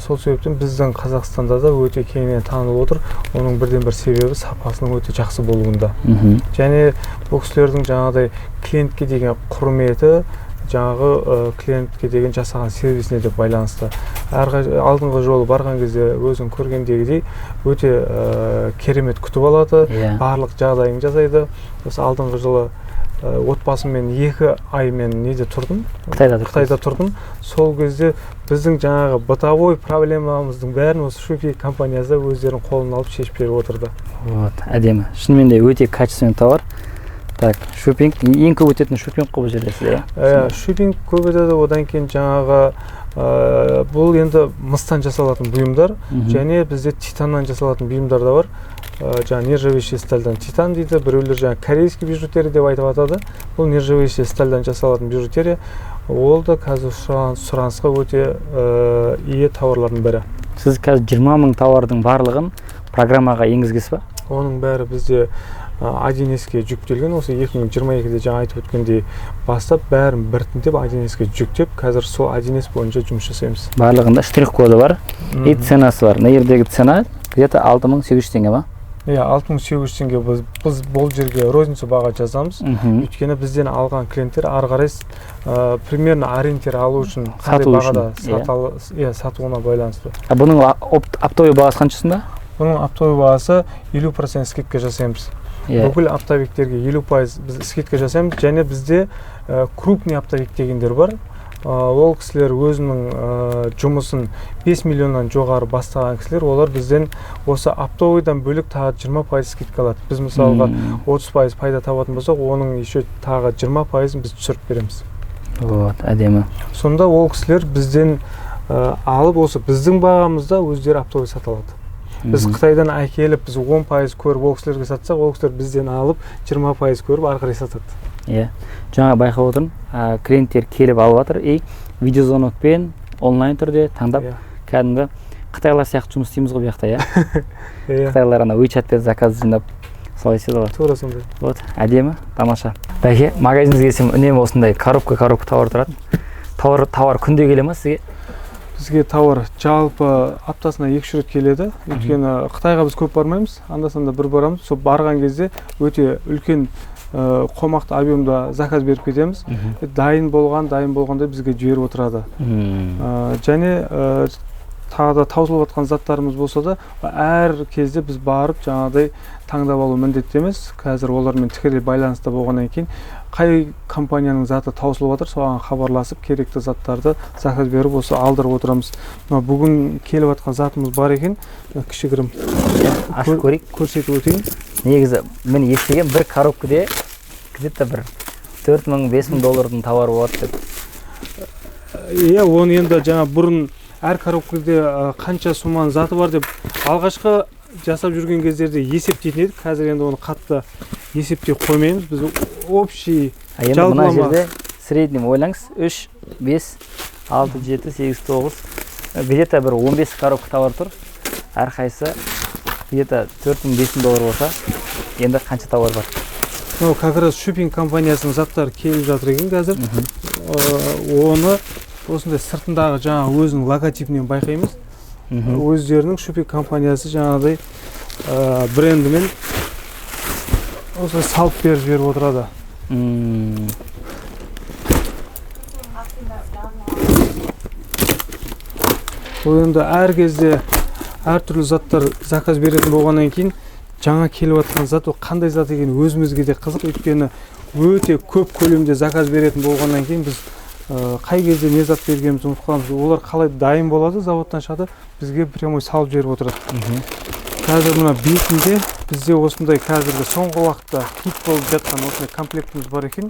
Сол себептен біздің Қазақстанда да өте кеңінен танылып отыр. Оның бірден бір себебі сапасының өте жақсы болуында. Және бұл кісілердің жаңағыдай клиентке деген құрметі, жаңағы клиентке деген жасаған сервисіне де байланысты. Алдыңғы жолы барған кезде өзің көргендегідей өте керемет күтіп алады, барлық жағдайын жасайды. Осы алдыңғы жылы отбасыммен 2 ай мен неде тұрдым? Қытайда тұрдым. Сол кезде біздің жаңағы бытовой проблемамыздың бәрін осы шопинг компаниясы өздерінің қолына алып шешіп беріп отырды. Әдемі. Шынымен де өте качественный товар. Так, шопинг ең көп өтетін шопинг қой бұл жерде сізде. Шопинг көп өтеді, одан кейін жаңағы бұл енді мыстан жасалатын бұйымдар, және бізде титаннан жасалатын бұйымдар да бар. Жаңа нержавеющий стальдан титан дейді, біреулер жаңа корейский бижутерия деп айтып атады. Бұл нержавеющий стальдан жасалатын бижутерия. Ол да қазір сұранысқа өте ие тауарлардың бірі. Сіз қазір 20 000 тауардың барлығын программаға енгізгенсіз ба? Оның бәрі бізде 1С-ке жүктелген. Осы 2022-де жаңа айтып өткендей бастап бәрін біртіндеп 1С-ке жүктеп, қазір сол 1С бойынша жұмыс жасаймыз. Барлығында штрих-коды бар, и ценасы бар. На жердегі цена где-то 6800 теңге ма? 6800 теңге. Біз бұл жерге розницу баға жазамыз. Өйткені бізден алған клиенттер ары қарай примерно ориентир алу үшін қандай бағада сатуына байланысты. Бұның оптовый бағасы қаншасында? Бұның оптовый бағасы 50% скидка жасаймыз. Бүкіл оптовиктерге 50% біз скидка жасаймыз, және бізде крупный оптовик дегендер бар. Ол кісілер өзінің жұмысын 5 миллионнан жоғары бастаған кісілер, олар бізден осы оптовыйдан бөлік тағы 20% скидка алады. Біз мысалға 30% пайда табатын болсақ, оның еще тағы 20%-ын біз түсіріп береміз. Әдемі. Сонда ол кісілер бізден алып, осы біздің бағамызда өздері оптовый сата алады. Біз Қытайдан әкеліп, біз 10% көріп ол кісілерге сатсақ, ол кісілер бізден алып 20% көріп ары қарай сатады. Жаңа байқап отырмын, клиенттер келіп алып жатыр, видеозвонокпен онлайн түрде таңдап, кәдімгі Қытайлар сияқты жұмыс істейміз ғой бұл жақта, Қытайлар ана WeChat-пен заказ жинап солай істейді ғой. Тура сондай. Әдемі, тамаша. Бәке, магазиніңізге келсем үнемі осындай коробка тауар тұрады. Тауар күнде келе ма сізге? Бізге тауар жалпы аптасына 2 рет келеді. Өйткені Қытайға біз көп бармаймыз, анда-санда бір барамыз. Сол барған кезде өте үлкен қомақты объемда заказ беріп кетеміз. Дайын болғанда бізге жіберіп отырады. Және тағы да таусылып жатқан заттарымыз болса да, әр кезде біз барып жаңағыдай таңдап алу міндетті емес. Қазір олармен тікелей байланыста болғаннан кейін қай компанияның заты таусылып жатыр, соған хабарласып, керекті заттарды заказ беріп осы алдырып отырамыз. Бүгін келіп жатқан затымыз бар екен, кішігірім ашып көрейік, көрсетіп өтейін. Негізі мен естіген бір коробкаде где-то бір 4000-5000 доллардың тауары болады деп. Оны енді жаңа бұрын әр коробкада қанша суманың заты бар деп алғашқы жасап жүрген кездерде есептейтін едік. Қазір енді оны қатты есептей қоймаймыз. Біз общий жалпылама. Мына жерде средний ойлаңыз 3, 5, 6, 7, 8, 9, где-то бір 15 коробка тауар тұр. Әрқайсысы где-то 4000-5000 доллар болса, енді қанша тауар бар? Как раз шопинг компаниясының заттары келіп жатыр екен қазір. Оны осындай сыртындағы жаңа өзінің логотипінен байқаймыз. Өздерінің шопинг компаниясы жаңағыдай брендімен осылай салып беріп отырады. Ол енді әр кезде әртүрлі заттар заказ беретін болғаннан кейін жаңа келіп жатқан зат қандай зат екені өзімізге де қызық. Өйткені өте көп көлемде заказ беретін болғаннан кейін біз қай кезде не зат бергенімізді ұмытып қаламыз. Олар қалай дайын болады заводтан шығады, бізге прямой салып жіберіп отырады. Қазір мына бетінде бізде осындай қазіргі соңғы уақытта хит болып жатқан осындай комплектіміз бар екен.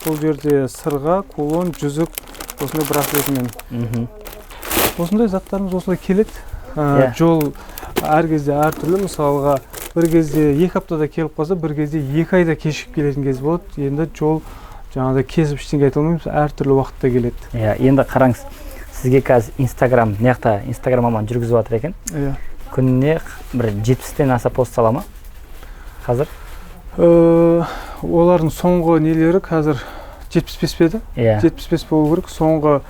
Бұл жерде сырға, кулон, жүзік, осындай браслетімен. Осындай заттарымыз осылай келеді. Жол әр кезде әртүрлі, мысалға бір кезде 2 аптада келіп қалса, бір кезде 2 айда кешігіп келетін кез болады. Енді жол жаңағыдай кезіп ештеңе айта алмаймыз, әртүрлі уақытта келеді. Енді қараңыз, сізге қазір Instagram, неқта Instagram маман жүргізіп жатыр екен. Күніне бір 70-тен аса пост сала ма? Қазір? Олардың соңғы нелері қазір 75 пе еді? 75 болу керек. Соңғы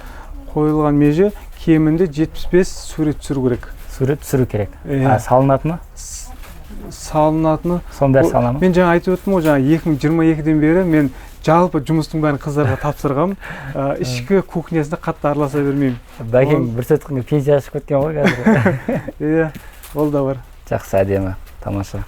қойылған меже кемінде 75 сурет түсіру керек. Сурет түсіру керек. Салынатыны? Салынатыны. Соның бәрі салына ма? Мен жаңа айтып өттім ғой, жаңа 2022-ден бері мен жалпы жұмыстың бәрін қыздарға тапсырғам. Ішкі кухнясында қатты араласа бермеймін. Бәкең бір сөйтқанда пенсия ашып кеткен ғой қазір. Ол да бар. Жақсы, әдемі, тамаша.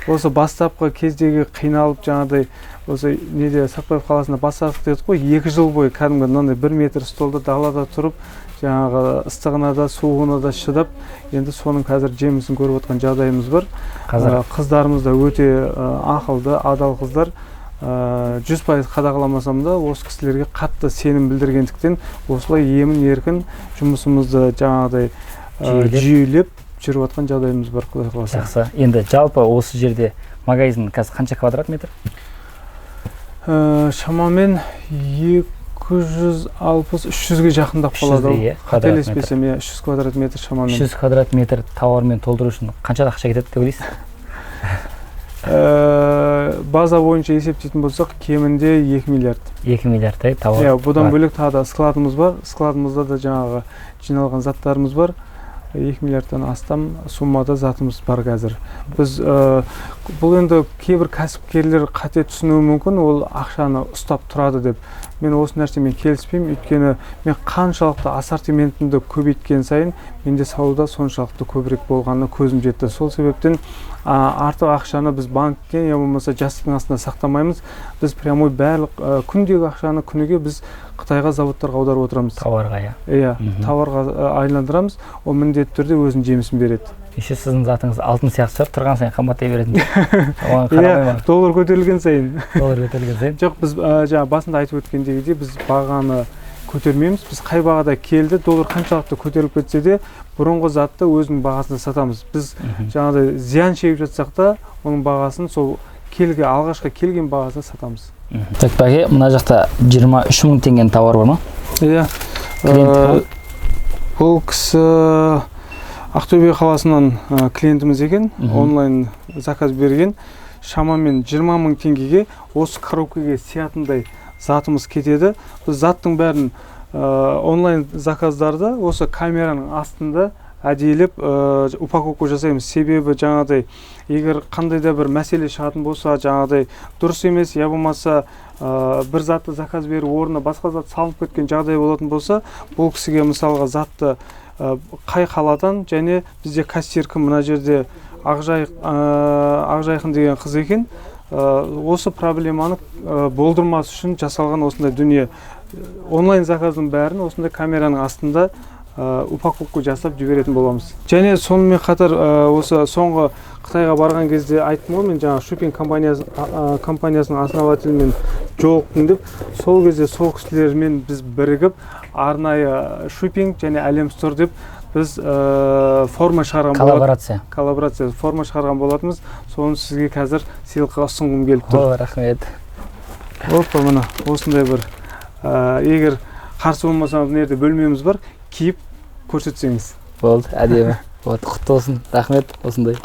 Осы бастапқы кездегі қиналып жаңағыдай осы неде Сәтпаев қаласында бастадық дедік қой, 2 жыл бойы кәдімгі мынандай 1 метр столда далада тұрып, жаңағы ыстығына да суығына да шыдап, енді соның қазір жемісін көріп отқан жағдайымыз бар. Қыздарымыз да өте ақылды, адал қыздар. 100% қадағаламасам да осы кісілерге қатты сенім білдіргендіктен осылай емін еркін жұмысымызды жаңағыдай жүйелеп жүріп отқан жағдайымыз бар, Құдай қаласа. Жақсы. Енді жалпы осы жерде магазин қазір қанша квадрат метр? Шамамен 260-300-ге жақындап қалады. Қателеспесем, 300 квадрат метр шамамен. 300 квадрат метр тауармен толтыру үшін қанша ақша кетеді деп ойлайсыз? База бойынша есептейтін болсақ, кемінде 2 миллиард. 2 миллиард тауар. Бұдан бөлек тағы да складымыз бар. Складымызда да жаңағы жиналған заттарымыз бар. 2 миллиардтан астам суммада затымыз бар қазір. Біз бұл енді кейбір кәсіпкерлер қате түсінуі мүмкін, ол ақшаны ұстап тұрады деп. Мен осы нәрсемен келіспеймін, өйткені мен қаншалықты ассортиментімді көбейткен сайын, менде сауда соншалықты көбірек болғанына көзім жетті. Сол себептен артық ақшаны біз банкке, я болмаса жастықтың астында сақтамаймыз. Біз прямой барлық күндегі ақшаны күніге біз Қытайға, заводтарға аударып отырамыз. Тауарға, тауарға айландырамыз. Ол міндетті түрде өзінің жемісін береді. Еще сіздің затыңыз алтын сияқты шығар, тұрған сайын қымбаттай беретін. Оған қарамай ма? Доллар көтерілген сайын. Жоқ, біз жаңа басында айтып өткендегідей біз бағаны көтермейміз. Біз қай бағада келді, доллар қаншалықты көтеріліп кетсе де, бұрынғы затты өзінің бағасында сатамыз. Біз жаңағыдай зиян шегіп жатсақ та, оның бағасын сол алғашқы келген бағасына сатамыз. Так, бәке, мына жақта 23 мың теңгенің тауар бар ма? Бұл кісі Ақтөбе қаласынан клиентіміз екен, онлайн заказ берген. Шамамен 20 мың теңгеге осы коробкаға сиятындай затымыз кетеді. Біз заттың бәрін онлайн заказдарды осы камераның астында әдейілеп упаковка жасаймыз. Себебі жаңағыдай, егер қандай да бір мәселе шығатын болса, жаңағыдай дұрыс емес, я болмаса бір затты заказ беру орнына басқа зат салынып кеткен жағдай болатын болса, бұл кісіге мысалға затты қай қаладан, және бізде кассир кім, мына жерде Ақжайқын деген қыз екен, осы проблеманы болдырмас үшін жасалған осындай дүние. Онлайн заказдың бәрін осындай камераның астында упаковка жасап жіберетін боламыз. Және сонымен қатар осы соңғы Қытайға барған кезде айттым ғой, мен жаңа шопинг компаниясының основателімен жолықтым деп, сол кезде сол кісілермен біз бірігіп, арнайы шопинг және әлем стор деп біз форма шығарған болатынбыз. Коллаборация форма шығарған болатынбыз. Соны сізге қазір сыйлыққа ұсынғым келіп тұр. Рахмет. Опа, мына осындай бір, егер қарсы болмасаңыз, мына жерде бөлмеміз бар, киіп көрсетсеңіз. Болды, әдемі. Құтты болсын. Рахмет, осындай.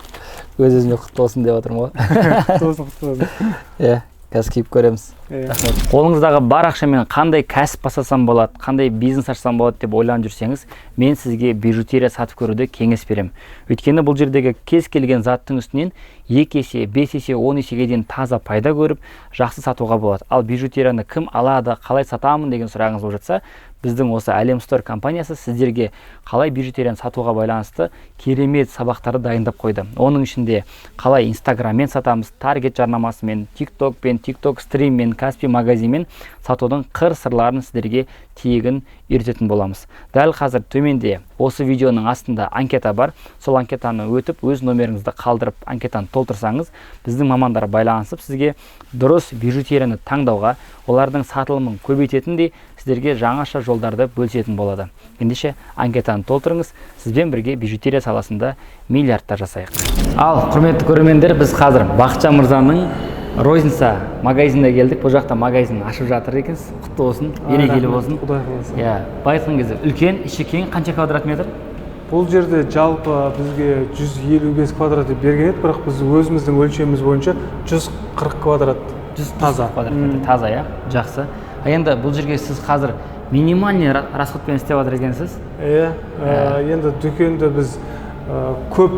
Өз-өзіне құтты болсын деп отырмын ғой. Құтты болсын. Қазір киіп көреміз. Қолыңыздағы бар ақшамен қандай кәсіп бастасам болады, қандай бизнес ашсам болады деп ойланып жүрсеңіз, мен сізге бижутерия сатып көруді кеңес беремін. Өйткені бұл жердегі кез келген заттың үстінен 2 есе, 5 есе, 10 есеге дейін таза пайда көріп, жақсы сатуға болады. Ал бижутерияны кім алады, қалай сатамын деген сұрағыңыз болып жатса, біздің осы Әлем Стор компаниясы сіздерге қалай бижутерияны сатуға байланысты керемет сабақтарды дайындап қойды. Оның ішінде қалай Инстаграммен сатамыз, таргет жарнамасымен, TikTokпен, TikTok стриммен, Каспи магазинмен сатудың қыр-сырларын сіздерге тегін үйрететін боламыз. Дәл қазір төменде осы видеоның астында анкета бар. Сол анкетаны өтіп, өз номеріңізді қалдырып, анкетаны толтырсаңыз, біздің мамандар байланысып сізге дұрыс бижутерияны таңдауға, олардың сатылымын көбейтетіндей сіздерге жаңаша жолдарды бөлісетін болады. Ендеше анкетаны толтырыңыз, сізбен бірге бижутерия саласында миллиардтар жасайық. Ал, құрметті көрермендер, біз қазір Бақытжан мырзаның розница магазиніне келдік. Бұл жақта магазин ашып жатыр екенсіз. Құтты болсын, берекелі болсын. Құдай қаласа. Иә, байытқан кезде үлкен, іші кең, қанша квадрат метр? Бұл жерде жалпы бізге 155 квадрат деп берген еді, бірақ біз өзіміздің өлшеміміз бойынша 140 квадрат. 100 таза квадрат метр, таза, иә, жақсы. Енді бұл жерге сіз қазір минимальный расходпен істеп жатыр екенсіз? Енді дүкенді біз көп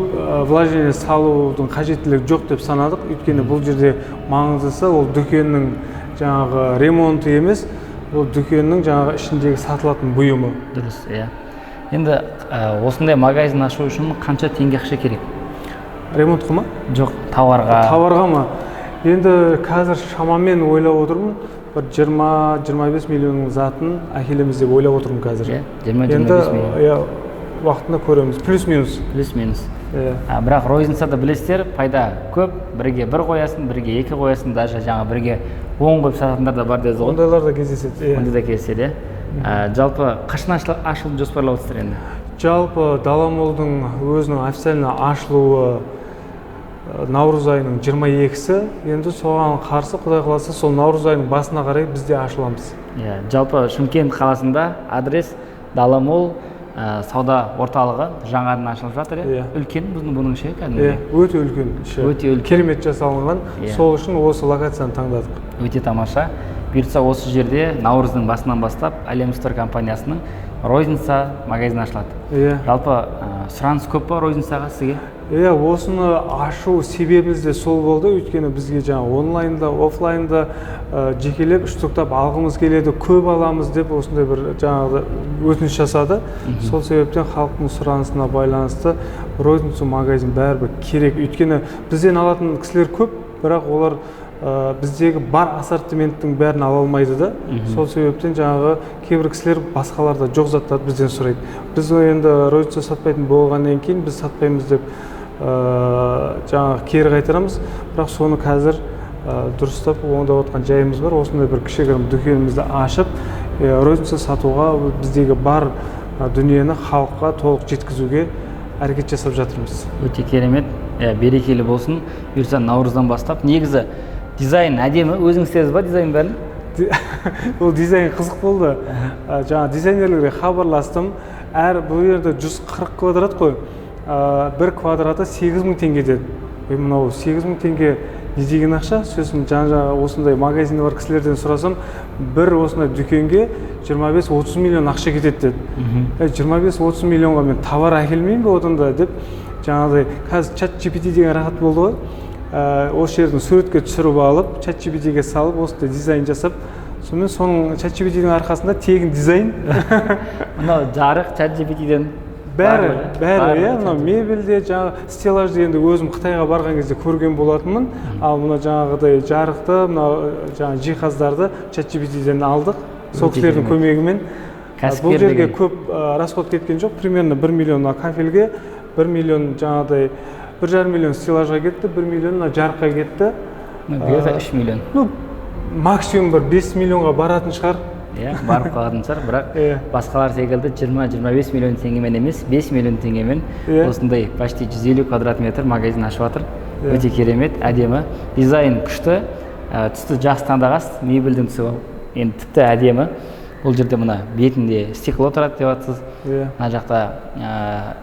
вложение салудың қажеттілігі жоқ деп санадық. Өйткені бұл жерде маңыздысы ол дүкеннің жаңағы ремонты емес, ол дүкеннің жаңағы ішіндегі сатылатын бұйымы. Дұрыс, иә. Енді осындай магазин ашу үшін қанша теңге ақша керек? Ремонтқа ма? Жоқ, тауарға. Тауарға ма? Енді қазір шамамен ойлап отырмын, бір 20-25 миллионның затын әкелеміз деп ойлап отырмын қазір. 20-25 миллион. Уақытында көреміз, плюс-минус. Плюс-минус. Бірақ розницада білесіздер, пайда көп, бірге бір қоясын, бірге екі қоясын, даже жаңа бірге 10 қойып сататындар да бар деді ғой. Ондайлар да кездеседі. Ондай да кездеседі. Жалпы қашан ашылуды жоспарлап отырсыздар енді? Жалпы Даламолдың өзінің официально ашылуы наурыз айының 22-сі. Енді соған қарсы, Құдай қаласа, сол наурыз айының басына қарай біз де ашыламыз. Жалпы Шымкент қаласында адрес Даламол сауда орталығы жаңадан ашылып жатыр. Үлкен бұның іші кәдімгідей. Өте үлкен іші. Өте үлкен. Керемет жасалынған. Сол үшін осы локацияны таңдадық. Өте тамаша. Бұйыртса осы жерде наурыздың басынан бастап Әлем Стор компаниясының розница магазин ашылады. Жалпы сұраныс көп па розницаға сізге? Осыны ашу себебіміз де сол болды. Өйткені бізге жаңа онлайнда, офлайнда жекелеп үштіктап алғымыз келеді, көп аламыз деп осындай бір жаңағы өтініш жасады. Сол себептен халықтың сұранысына байланысты розница магазин бәрібір керек. Өйткені бізден алатын кісілер көп, бірақ олар біздегі бар ассортименттің бәрін ала алмайды да. Сол себептен жаңағы кейбір кісілер басқаларда жоқ заттарды бізден сұрайды. Біз енді розница сатпайтын болғаннан кейін біз сатпаймыз деп жаңағы кері қайтарамыз. Бірақ соны қазір дұрыстап оңдап отқан жайымыз бар. Осындай бір кішігірім дүкенімізді ашып, розница сатуға, біздегі бар дүниені халыққа толық жеткізуге әрекет жасап жатырмыз. Өте керемет, берекелі болсын. Бұйырса наурыздан бастап. Негізі дизайн әдемі, өзің істедіңіз ба дизайн бәрін? Ол дизайн қызық болды. Жаңа дизайнерлерге хабарластым. Бұл жерде 140 квадрат қой. Бір квадраты 8.000 теңге деді. Мынау 8.000 теңге не деген ақша? Сосын жаңа осындай магазині бар кісілерден сұрасам, бір осындай дүкенге 25-30 миллион ақша кетеді деді. 25-30 миллионға мен товар әкелмеймін бе одан да деп, жаңағыдай қазір ChatGPT деген рахат болды ғой. Осы жердің суретке түсіріп алып, ChatGPT-ге салып, осындай дизайн жасап, сонымен соның ChatGPT-дің арқасында тегін дизайн. Мынау жарық ChatGPT-ден бәрі, мынау мебельде, жаңағы стеллажды енді өзім Қытайға барған кезде көрген болатынмын. Ал мына жаңағыдай жарықты, мына жаңағы жиһаздарды ChatGPT-ден алдық. Сол кісілердің көмегімен. Бұл жерге көп расход кеткен жоқ. Примерно 1 миллион кафельге, 1 миллион жаңағыдай 1,5 миллион стеллажға кетті, 1 миллион жарыққа кетті. Бұйырса 3 миллион. Максимум бір 5 миллионға баратын шығар. Барып қалатын шығар, бірақ басқалар секілді 20-25 миллион теңгемен емес, 5 миллион теңгемен осындай почти 150 квадрат метр магазин ашып жатыр. Өте керемет, әдемі. Дизайн күшті, түсті жақсы таңдағасыз, мебельдің түсі енді тіпті әдемі. Бұл жерде мына бетінде стекло тұрады деп жатсыз. Мына жақта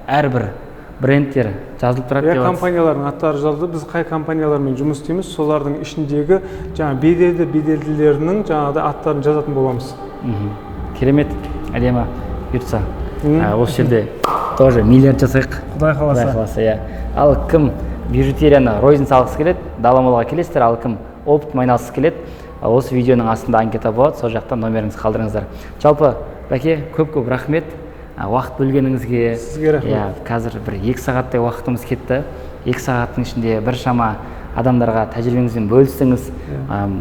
әрбір брендтер жазылып тұрады деп жатсыз. Компаниялардың аттары жазылды. Біз қай компаниялармен жұмыс істейміз, солардың ішіндегі беделділерінің аттарын жазатын боламыз. Керемет, әдемі. Бұйыртса осы жерде тоже миллиард жасайық. Құдай қаласа. Ал кім бижутерияны розница алғысы келеді, Даламолға келесіздер, ал кім опытпен айналысқысы келеді, осы видеоның астында анкета болады, сол жақта номеріңізді қалдырыңыздар. Жалпы, бәке, көп-көп рахмет. Уақыт бөлгеніңізге. Сізге рахмет. Қазір бір 2 сағаттай уақытымыз кетті. 2 сағаттың ішінде бір шама адамдарға тәжірибеңізбен бөлістіңіз.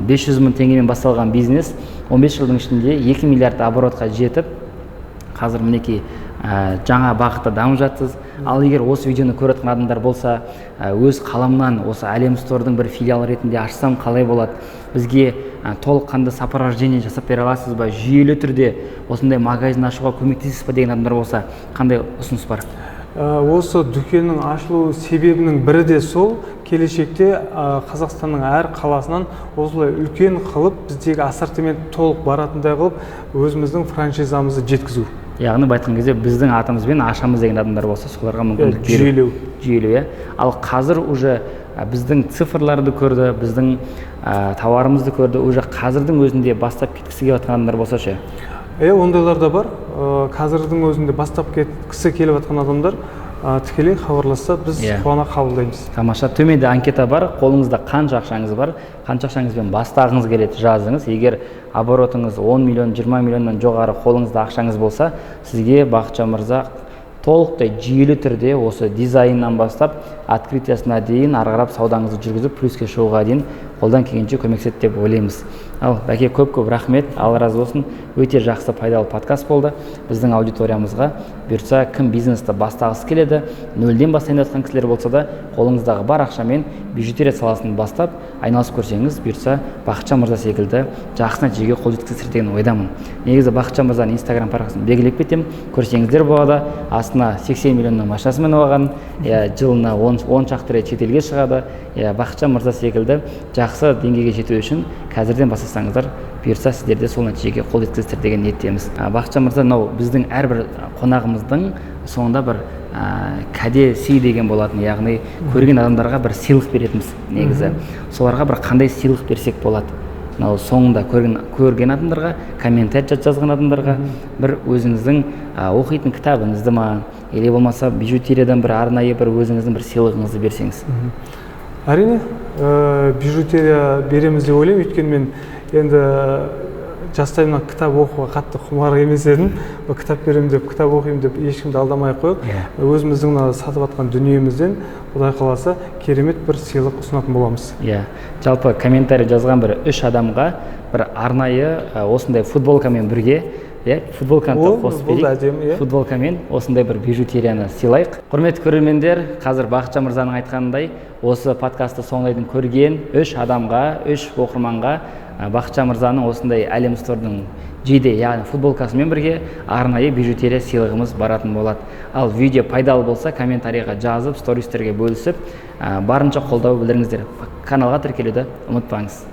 500 мың теңгемен басталған бизнес 15 жылдың ішінде 2 миллиард оборотқа жетіп, қазір мінекей жаңа бағытта дамып жатсыз. Ал егер осы видеоны көріп жатқан адамдар болса, өз қаламнан осы Әлем Стордың бір филиал ретінде ашсам қалай болады? Бізге толыққанды сопровождение жасап бере аласыз ба? Жүйелі түрде осындай магазин ашуға көмектесесіз ба деген адамдар болса, қандай ұсыныс бар? Осы дүкеннің ашылу себебінің бірі де сол, келешекте Қазақстанның әр қаласынан осылай үлкен қылып, біздегі ассортимент толық баратындай қылып, өзіміздің франшизамызды жеткізу. Яғни айтқан кезде біздің атымызбен ашамыз деген адамдар болса, соларға мүмкіндік беру. Жүйелеу. Ал қазір уже біздің цифрларды көрді, біздің тауарымызды көрді, уже қазірдің өзінде бастап кеткісі келіп жатқан адамдар болса ше? Ондайлар да бар. Қазірдің өзінде бастап кеткісі келіп жатқан адамдар тікелей хабарласса, біз қуана қабылдаймыз. Тамаша. Төменде анкета бар, қолыңызда қанша ақшаңыз бар, қанша ақшаңызбен бастағыңыз келеді, жазыңыз. Егер оборотыңыз 10 миллион, 20 миллионнан жоғары қолыңызда ақшаңыз болса, сізге Бақытжан мырза толықтай жүйелі түрде осы дизайннан бастап открытиясына дейін ары қарап саудаңызды жүргізіп плюске шығуға дейін қолдан келгенше көмектеседі деп ойлаймыз. Ал бәке, көп рахмет, Алла разы болсын. Өте жақсы пайдалы подкаст болды. Біздің аудиториямызға бұйыртса кім бизнесті бастағысы келеді, нөлден бастайын деп жатқан кісілер болса да, қолыңыздағы бар ақшамен бижутерия саласын бастап айналысып көрсеңіз, бұйыртса Бақытжан мырза секілді жақсы нәтижеге қол жеткізесіздер деген ойдамын. Негізі Бақытжан мырзаның Instagram парақшасын белгілеп кетемін, көрсеңіздер болады. Астына 80 миллионның машинасы мініп алған, жылына 10 шақты рет шетелге шығады. Бақытжан мырза секілді жақсы деңгейге жету үшін қазірден бастасаңыздар, бұйырса сіздерде сол нәтижеге қол жеткізесіздер деген ниеттеміз. Бақытжан мырза, мынау біздің әрбір қонағымыздың соңында бір кәде сый деген болатын, яғни көрген адамдарға бір сыйлық беретінбіз негізі. Соларға бір қандай сыйлық берсек болады? Мынау соңында көрген адамдарға, комментарий жазған адамдарға бір өзіңіздің оқитын кітабыңызды ма, или болмаса бижутериядан бір арнайы бір өзіңіздің бір сыйлығыңызды берсеңіз. Әрине, бижутерия береміз деп ойлаймын, өйткені мен енді жастайымнан кітап оқуға қатты құмар емес едім. Кітап беремін деп, кітап оқимын деп ешкімді алдамай қойып, өзіміздің сатып жатқан дүниемізден Құдай қаласа керемет бір сыйлық ұсынатын боламыз. Жалпы комментарий жазған бір 3 адамға бір арнайы осындай футболкамен бірге, футболканы қосып берейік. Футболкамен осындай бір бижутерияны сыйлайық. Құрметті көрермендер, қазір Бақытжан мырзаның айтқанындай, осы подкастты соңдайдың көрген 3 адамға, 3 оқырманға Бақытжан мырзаның осындай Әлем Стордың жейде, яғни футболкасымен бірге арнайы бижутерия сыйлығымыз баратын болады. Ал видео пайдалы болса, комментарийға жазып, стористерге бөлісіп, барынша қолдау білдіріңіздер. Каналға тіркелуді ұмытпаңыз.